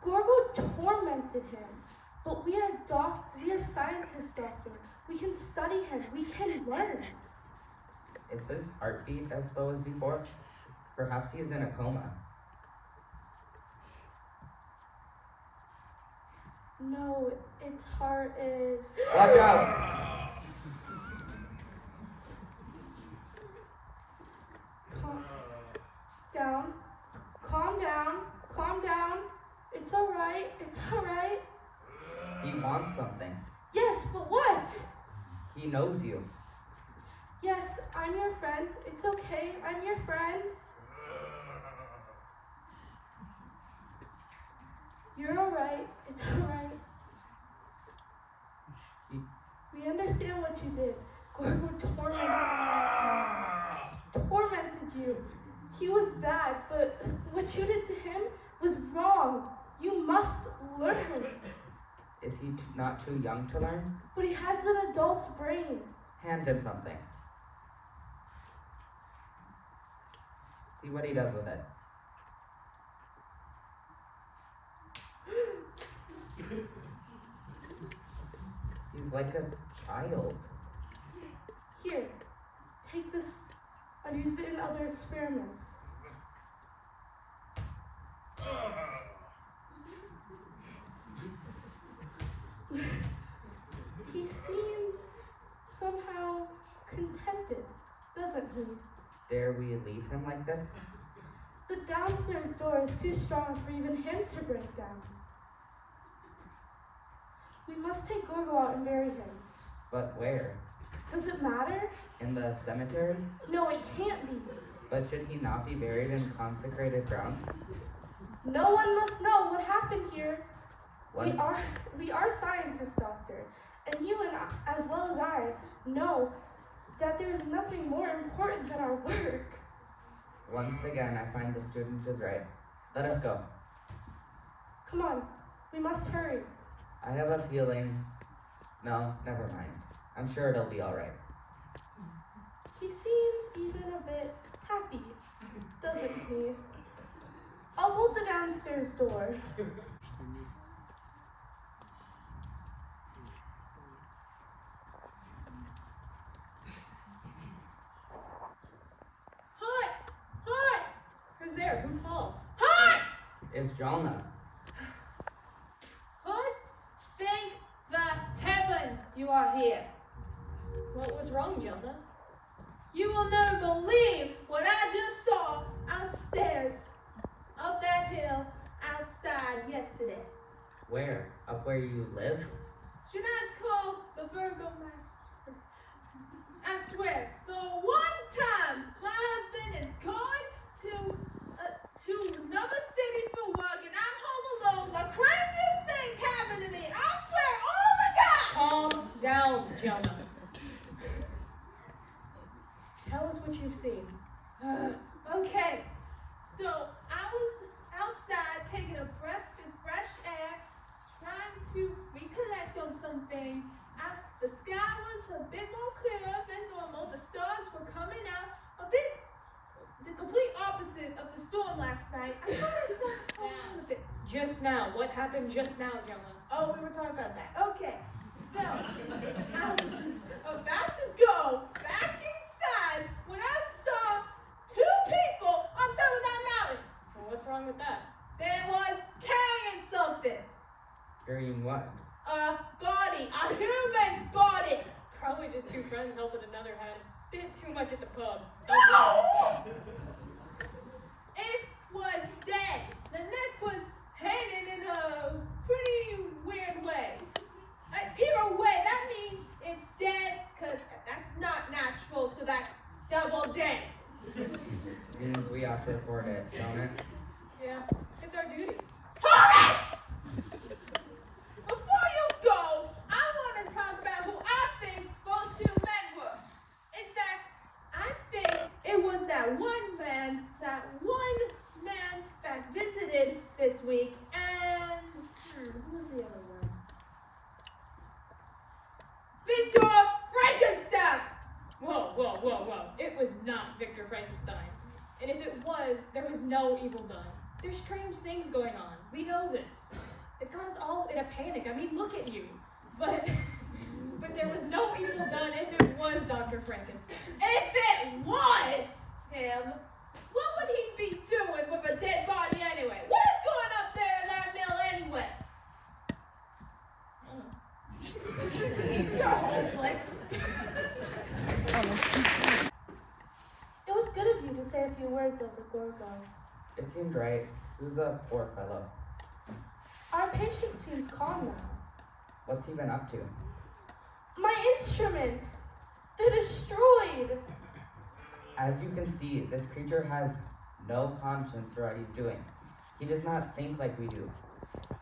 Gorgo tormented him. But we are scientists, doctor. We can study him. We can learn. Is his heartbeat as slow as before? Perhaps he is in a coma. No, its heart is... Watch out! Calm down. Calm down. It's all right. It's all right. He wants something. Yes, but what? He knows you. Yes, I'm your friend. It's okay. I'm your friend. You're all right. It's all right. We understand what you did. Gorgo tormented you. He was bad, but what you did to him was wrong. You must learn. Is he not too young to learn? But he has an adult's brain. Hand him something. See what he does with it. He's like a child. Here, take this. I've used it in other experiments. He seems somehow contented, doesn't he? Dare we leave him like this? The downstairs door is too strong for even him to break down. We must take Gorgo out and bury him. But where? Does it matter? In the cemetery? No, it can't be. But should he not be buried in consecrated ground? No one must know what happened here. Once, We are scientists, doctor, and you and I, as well as I, know that there is nothing more important than our work. once again, I find the student is right. Let us go. Come on, we must hurry. I have a feeling... No, never mind. I'm sure it'll be all right. He seems even a bit happy, doesn't he? I'll bolt the downstairs door. Horst! Who's there? Who calls? It's Jonah. Horst, thank the heavens you are here. What was wrong, Jonah? You will never believe what I just saw upstairs. Up that Where? Up where you live? Should I call the Virgo master? I swear, the one time my husband is going to another city for work and I'm home alone, the craziest things happen to me. I swear, all the time. Calm down, Jonah. Tell us what you've seen. Okay, so I was outside taking a breath of fresh air, trying to recollect on some things. The sky was a bit more clearer than normal. The stars were coming out the complete opposite of the storm last night. I thought I saw a bit. Just now. What happened just now, Jonah? Oh, we were talking about that. Okay, so I was about to go back inside when I saw two people on top of that mountain. Well, what's wrong with that? They was carrying something. Carrying what? A body, a human body. Probably just two friends helping another had a bit too much at the pub. No! It was dead. The neck was hanging in a pretty weird way. Either way, that means it's dead, because that's not natural, so that's double dead. Seems we ought to report it, don't it? Yeah, it's our duty. Hold it! Before you go, I want to talk about who I think those two men were. In fact, I think it was that one man that visited this week, and who was the other one? Victor Frankenstein! Whoa. It was not Victor Frankenstein. And if it was, there was no evil done. There's strange things going on. We know this. It's got us all in a panic. I mean, look at you. But there was no evil done if it was Dr. Frankenstein. If it was him, what would he be doing with a dead body anyway? What is going up there in that mill anyway? You're hopeless. It was good of you to say a few words over Gorgo. It seemed right. He was a poor fellow. Our patient seems calm now. What's he been up to? My instruments! They're destroyed! As you can see, this creature has no conscience for what he's doing. He does not think like we do.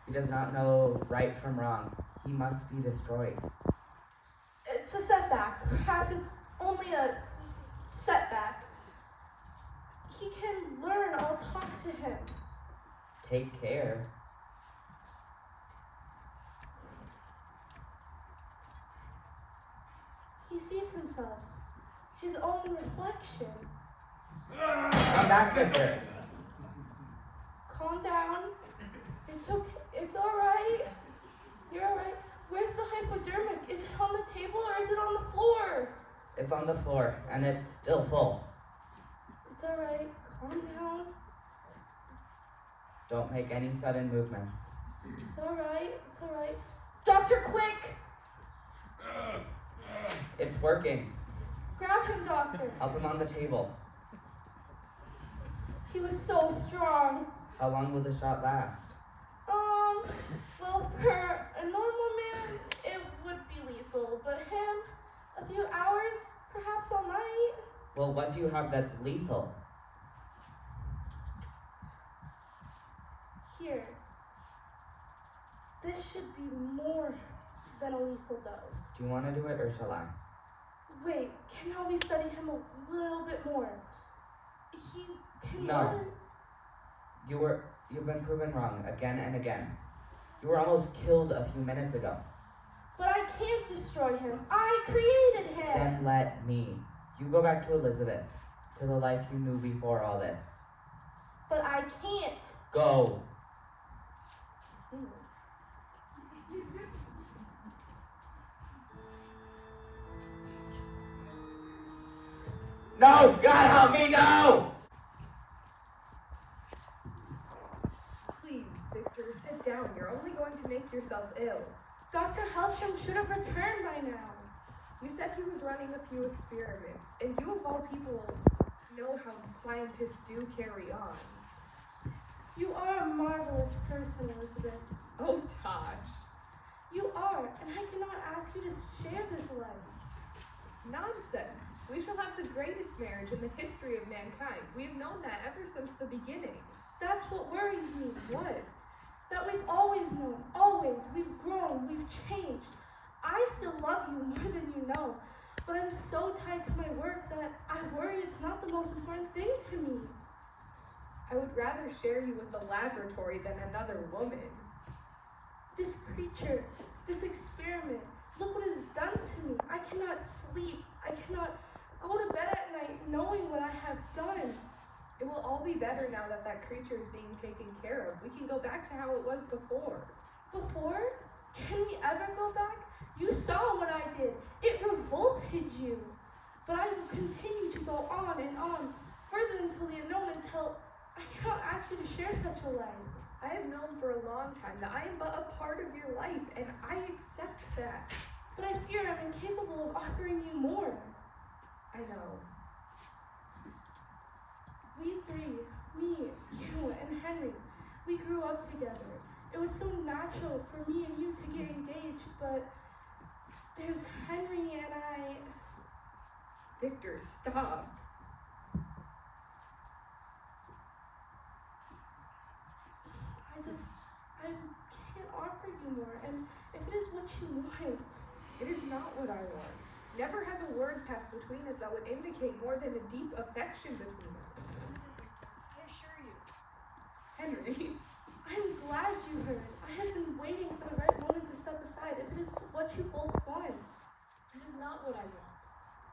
He does not know right from wrong. He must be destroyed. It's a setback. Perhaps it's only a setback. He can learn. I'll talk to him. Take care. He sees himself, his own reflection. Come back, Victor. Calm down. It's okay. It's all right. You're all right. Where's the hypodermic? Is it on the table or is it on the floor? It's on the floor, and it's still full. It's all right. Calm down. Don't make any sudden movements. It's all right. It's all right. Doctor, quick! It's working. Grab him, doctor. Help him on the table. He was so strong. How long will the shot last? Well, for a normal man, it would be lethal, but him, a few hours, perhaps all night. Well, what do you have that's lethal? Here. This should be more than a lethal dose. Do you want to do it, or shall I? Wait, cannot we study him a little bit more? He can No. learn. You've been proven wrong again and again. You were almost killed a few minutes ago. But I can't destroy him. I created him. Then let me. You go back to Elizabeth, to the life you knew before all this. But I can't. Go. No! God help me, no! Please, Victor, sit down. You're only going to make yourself ill. Dr. Hellstrom should have returned by now. You said he was running a few experiments, and you of all people know how scientists do carry on. You are a marvelous person, Elizabeth. Oh, Tosh. You are, and I cannot ask you to share this life. Nonsense. We shall have the greatest marriage in the history of mankind. We have known that ever since the beginning. That's what worries me. What? That we've always known, always. We've grown, we've changed. I still love you more than you know, but I'm so tied to my work that I worry it's not the most important thing to me. I would rather share you with the laboratory than another woman. This creature, this experiment, look what it's done to me. I cannot sleep. I cannot go to bed at night knowing what I have done. It will all be better now that that creature is being taken care of. We can go back to how it was before. Before? Can we ever go back? You saw what I did. It revolted you. But I will continue to go on and on, further into the unknown until I cannot ask you to share such a life. I have known for a long time that I am but a part of your life, and I accept that. But I fear I'm incapable of offering you more. I know. We three, me, you, and Henry, we grew up together. It was so natural for me and you to get engaged, but there's Henry and I. Victor, stop. I can't offer you more, and if it is what you want. It is not what I want. Never has a word passed between us that would indicate more than a deep affection between us. I assure you. Henry. I'm glad you heard. I have been waiting for the right moment to step aside if it is what you both want. It is not what I want.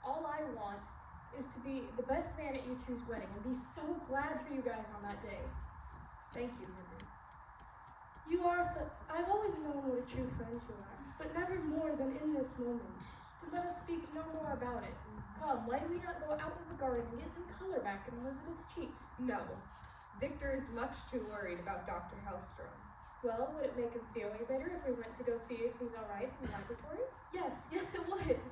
All I want is to be the best man at you two's wedding and be so glad for you guys on that day. Thank you, Henry. You are I've always known what a true friend you are, but never more than in this moment. Then let us speak no more about it. Come, why do we not go out in the garden and get some color back in Elizabeth's cheeks? No. Victor is much too worried about Dr. Hellstrom. Well, would it make him feel any better if we went to go see if he's alright in the laboratory? Yes, it would.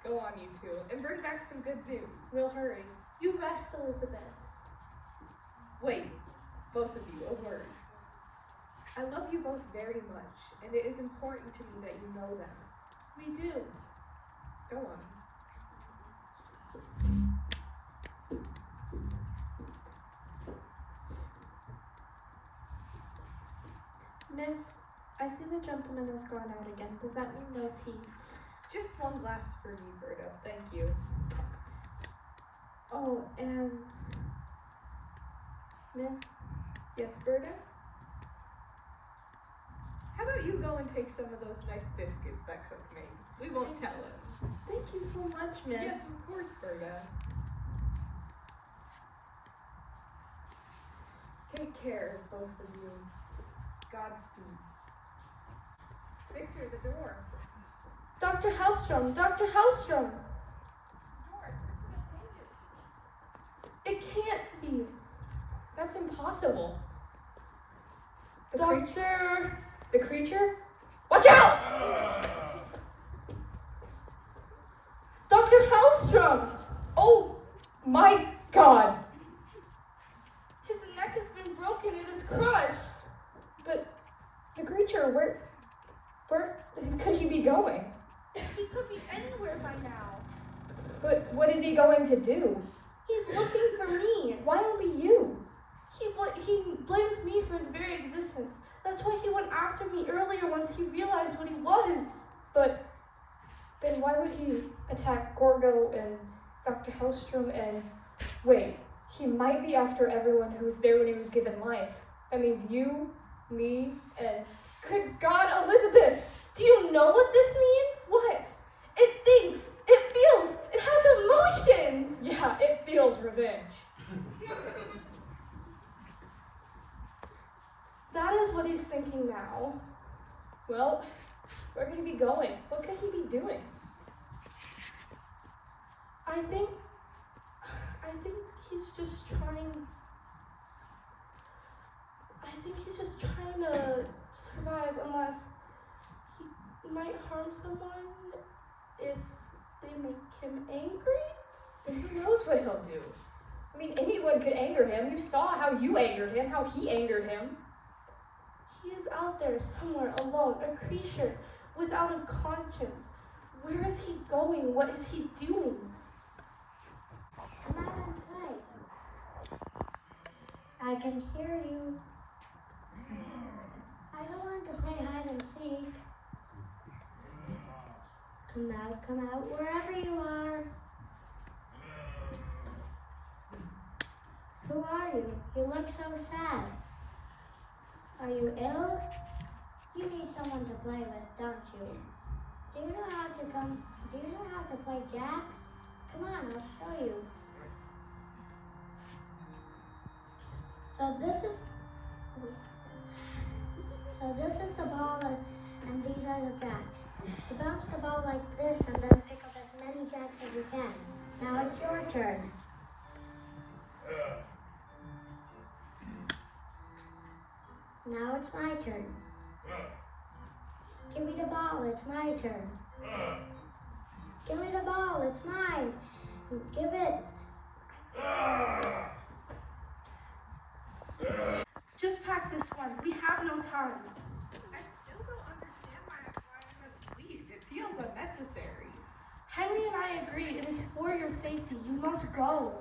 Go on, you two, and bring back some good news. We'll hurry. You rest, Elizabeth. Wait, both of you, a word. I love you both very much, and it is important to me that you know that. We do. Go on. Miss, I see the gentleman has gone out again. Does that mean no tea? Just one glass for me, Berta. Thank you. Oh, and Miss? Yes, Berta? How about you go and take some of those nice biscuits that cook made? We won't tell him. Thank you so much, Miss. Yes, of course, Berta. Take care, both of you. Godspeed. Victor, the door. Dr. Hellstrom! Dr. Hellstrom! It can't be. That's impossible. Doctor! The creature? Watch out! Dr. Hellstrom! Oh my god! His neck has been broken. It is crushed. But the creature, where could he be going? He could be anywhere by now. But what is he going to do? He's looking for me. Why only you? He blames me for his very existence. That's why he went after me earlier once he realized what he was. But then why would he attack Gorgo and Dr. Hellstrom and... Wait, he might be after everyone who was there when he was given life. That means you, me, and... Good God, Elizabeth! Do you know what this means? What? It thinks, it feels, it has emotions! Yeah, it feels revenge. That is what he's thinking now. Well, where could he be going? What could he be doing? I think he's just trying to survive unless he might harm someone if they make him angry. Then who knows what he'll do? I mean, anyone could anger him. You saw how you angered him, how he angered him. He is out there somewhere alone, a creature without a conscience. Where is he going? What is he doing? Come out and play. I can hear you. I don't want to play hide and seek. Come out, wherever you are. Who are you? You look so sad. Are you ill? You need someone to play with, don't you? Do you know how to play jacks? Come on, I'll show you. So this is the ball and these are the jacks. You bounce the ball like this and then pick up as many jacks as you can. Now it's your turn. Now it's my turn. Give me the ball, it's my turn. Give me the ball, it's mine. Give it. Just practice one. We have no time. I still don't understand why I'm asleep. It feels unnecessary. Henry and I agree it is for your safety. You must go.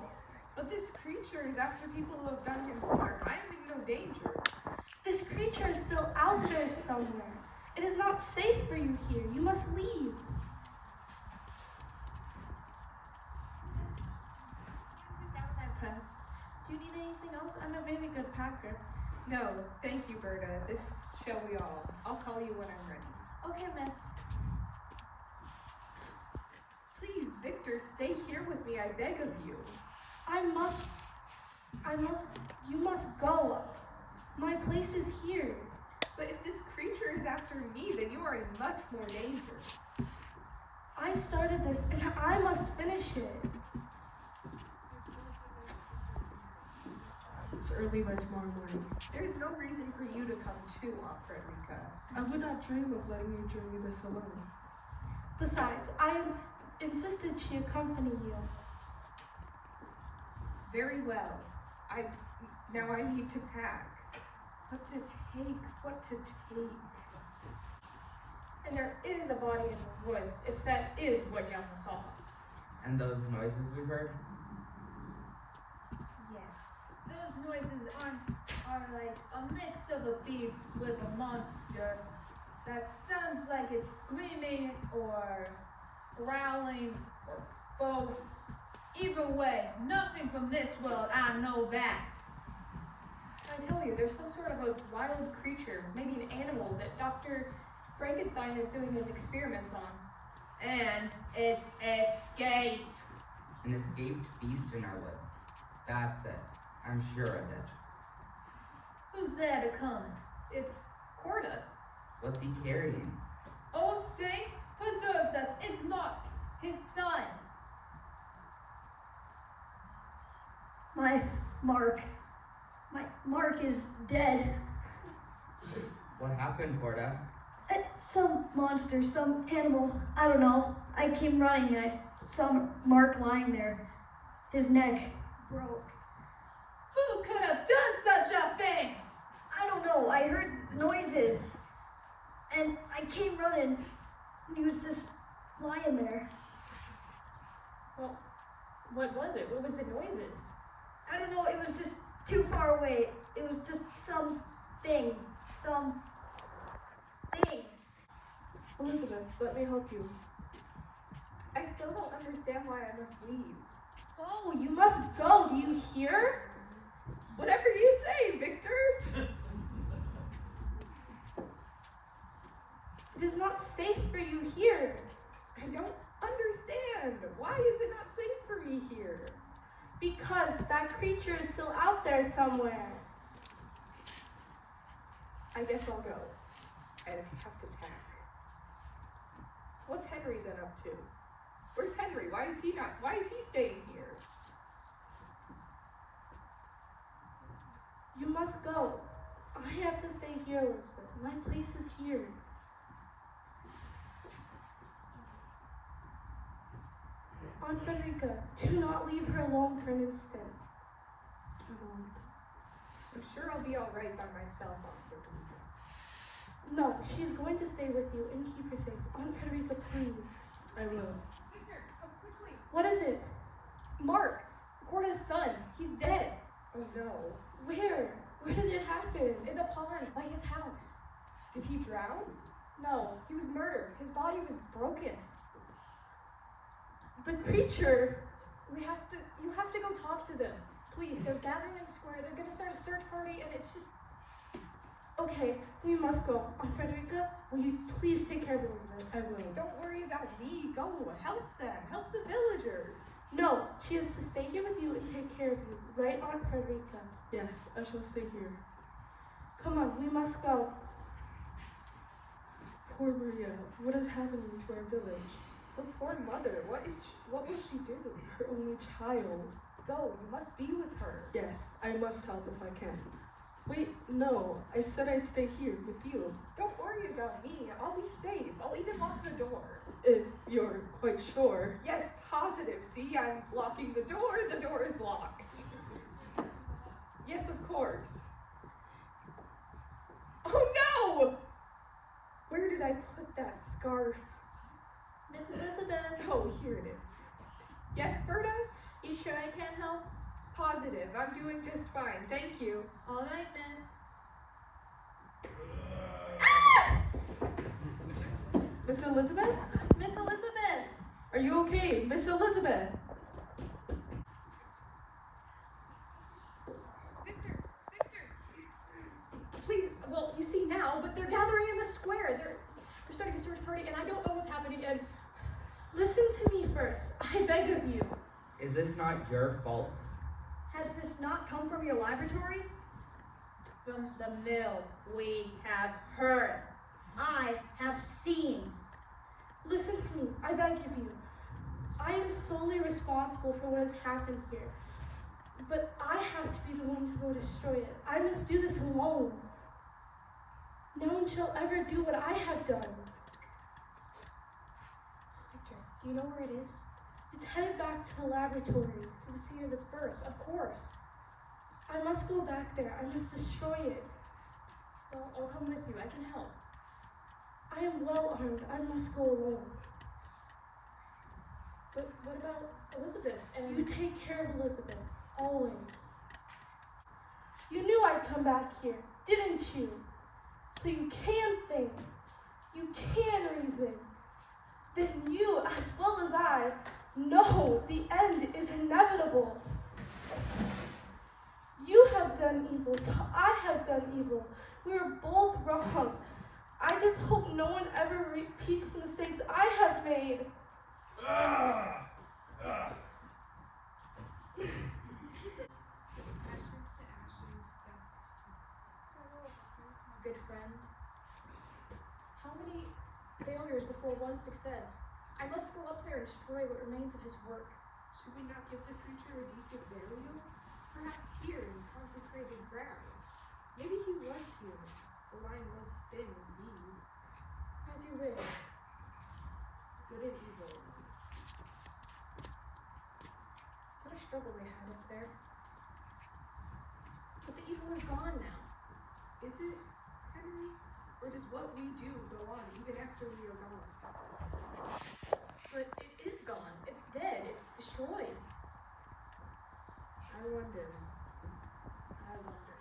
But this creature is after people who have done him harm. I am in no danger. This creature is still out there somewhere. It is not safe for you here. You must leave. I'm pressed. Do you need anything else? I'm a very good packer. No, thank you, Berta. This shall we all. I'll call you when I'm ready. Okay, miss. Please, Victor, stay here with me, I beg of you. You must go. My place is here. But if this creature is after me, then you are in much more danger. I started this and I must finish it. It's early by tomorrow morning. There's no reason for you to come too, Aunt Frederica. I would not dream of letting you journey this alone. Besides, I insisted she accompany you. Very well. Now I need to pack. What to take. And there is a body in the woods, if that is what Gemma saw. And those noises we heard? Yeah. Those noises are like a mix of a beast with a monster that sounds like it's screaming or growling or both. Either way, nothing from this world, I know that. I tell you, there's some sort of a wild creature, maybe an animal, that Dr. Frankenstein is doing his experiments on. And it's escaped. An escaped beast in our woods. That's it. I'm sure of it. Who's that a coming? It's Corda. What's he carrying? Old Saints preserves us. It's Mark, his son. My Mark is dead. What happened, Corda? Some monster, some animal, I don't know. I came running and I saw Mark lying there. His neck broke. Who could have done such a thing? I don't know, I heard noises. And I came running and he was just lying there. Well, what was it? What was the noises? I don't know, it was just too far away. It was just something. Elizabeth, let me help you. I still don't understand why I must leave. Go, you must go. Do you hear? Whatever you say, Victor. It is not safe for you here. I don't understand. Why is it not safe for me here? Because that creature is still out there somewhere. I guess I'll go. And if you have to pack. What's Henry been up to? Where's Henry? Why is he staying here? You must go. I have to stay here, Elizabeth. My place is here. Aunt Frederica, do not leave her alone for an instant. won't. I'm sure I'll be alright by myself on Frederica. No, she's going to stay with you and keep her safe. Aunt Frederica, please. I will. Victor, come quickly. What is it? Mark, Corda's son. He's dead. Oh no. Where? Where did it happen? In the pond by his house. Did he drown? No, he was murdered. His body was broken. The creature. You have to go talk to them. Please, they're gathering in the square. They're gonna start a search party and it's just... Okay, we must go. Aunt Frederica, will you please take care of Elizabeth? I will. Don't worry about me. Go, help them. Help the villagers. No, she is to stay here with you and take care of you. Right, Aunt Frederica? Yes, I shall stay here. Come on, we must go. Poor Maria, what is happening to our village? Her poor mother. What will she do? Her only child. Go, you must be with her. Yes, I must help if I can. Wait, no, I said I'd stay here with you. Don't worry about me. I'll be safe. I'll even lock the door. If you're quite sure. Yes, positive. See, I'm locking the door. The door is locked. Yes, of course. Oh no! Where did I put that scarf? Miss Elizabeth, Oh, here it is. Yes, Berta? you sure I can't help? Positive. I'm doing just fine. Thank you. All right, miss. Miss Elizabeth? Miss Elizabeth! Are you okay? Miss Elizabeth? Victor! Please, well, you see now, but they're gathering in the square. They're starting a search party and I don't know what's happening and... Listen to me first. I beg of you. Is this not your fault? Has this not come from your laboratory? From the mill, we have heard. I have seen. Listen to me. I beg of you. I am solely responsible for what has happened here. But I have to be the one to go destroy it. I must do this alone. No one shall ever do what I have done. Victor, do you know where it is? It's headed back to the laboratory. To the scene of its birth, of course. I must go back there. I must destroy it. Well, I'll come with you. I can help. I am well armed. I must go alone. But what about Elizabeth and... You take care of Elizabeth. Always. You knew I'd come back here, didn't you? So you can think. You can reason. Then you, as well as I, know the end is inevitable. You have done evil, so I have done evil. We are both wrong. I just hope no one ever repeats the mistakes I have made. Ashes to ashes, dust to dust. Good friend. How many failures before one success? I must go up there and destroy what remains of his work. Should we not give the creature a decent burial? Perhaps here in consecrated ground. Maybe he was human. The line was thin indeed. As you wish. Good and evil. What a struggle they had up there. But the evil is gone now. Is it, Henry? Or does what we do go on even after we are gone? But it is gone. It's dead. It's destroyed. I wonder. I wonder.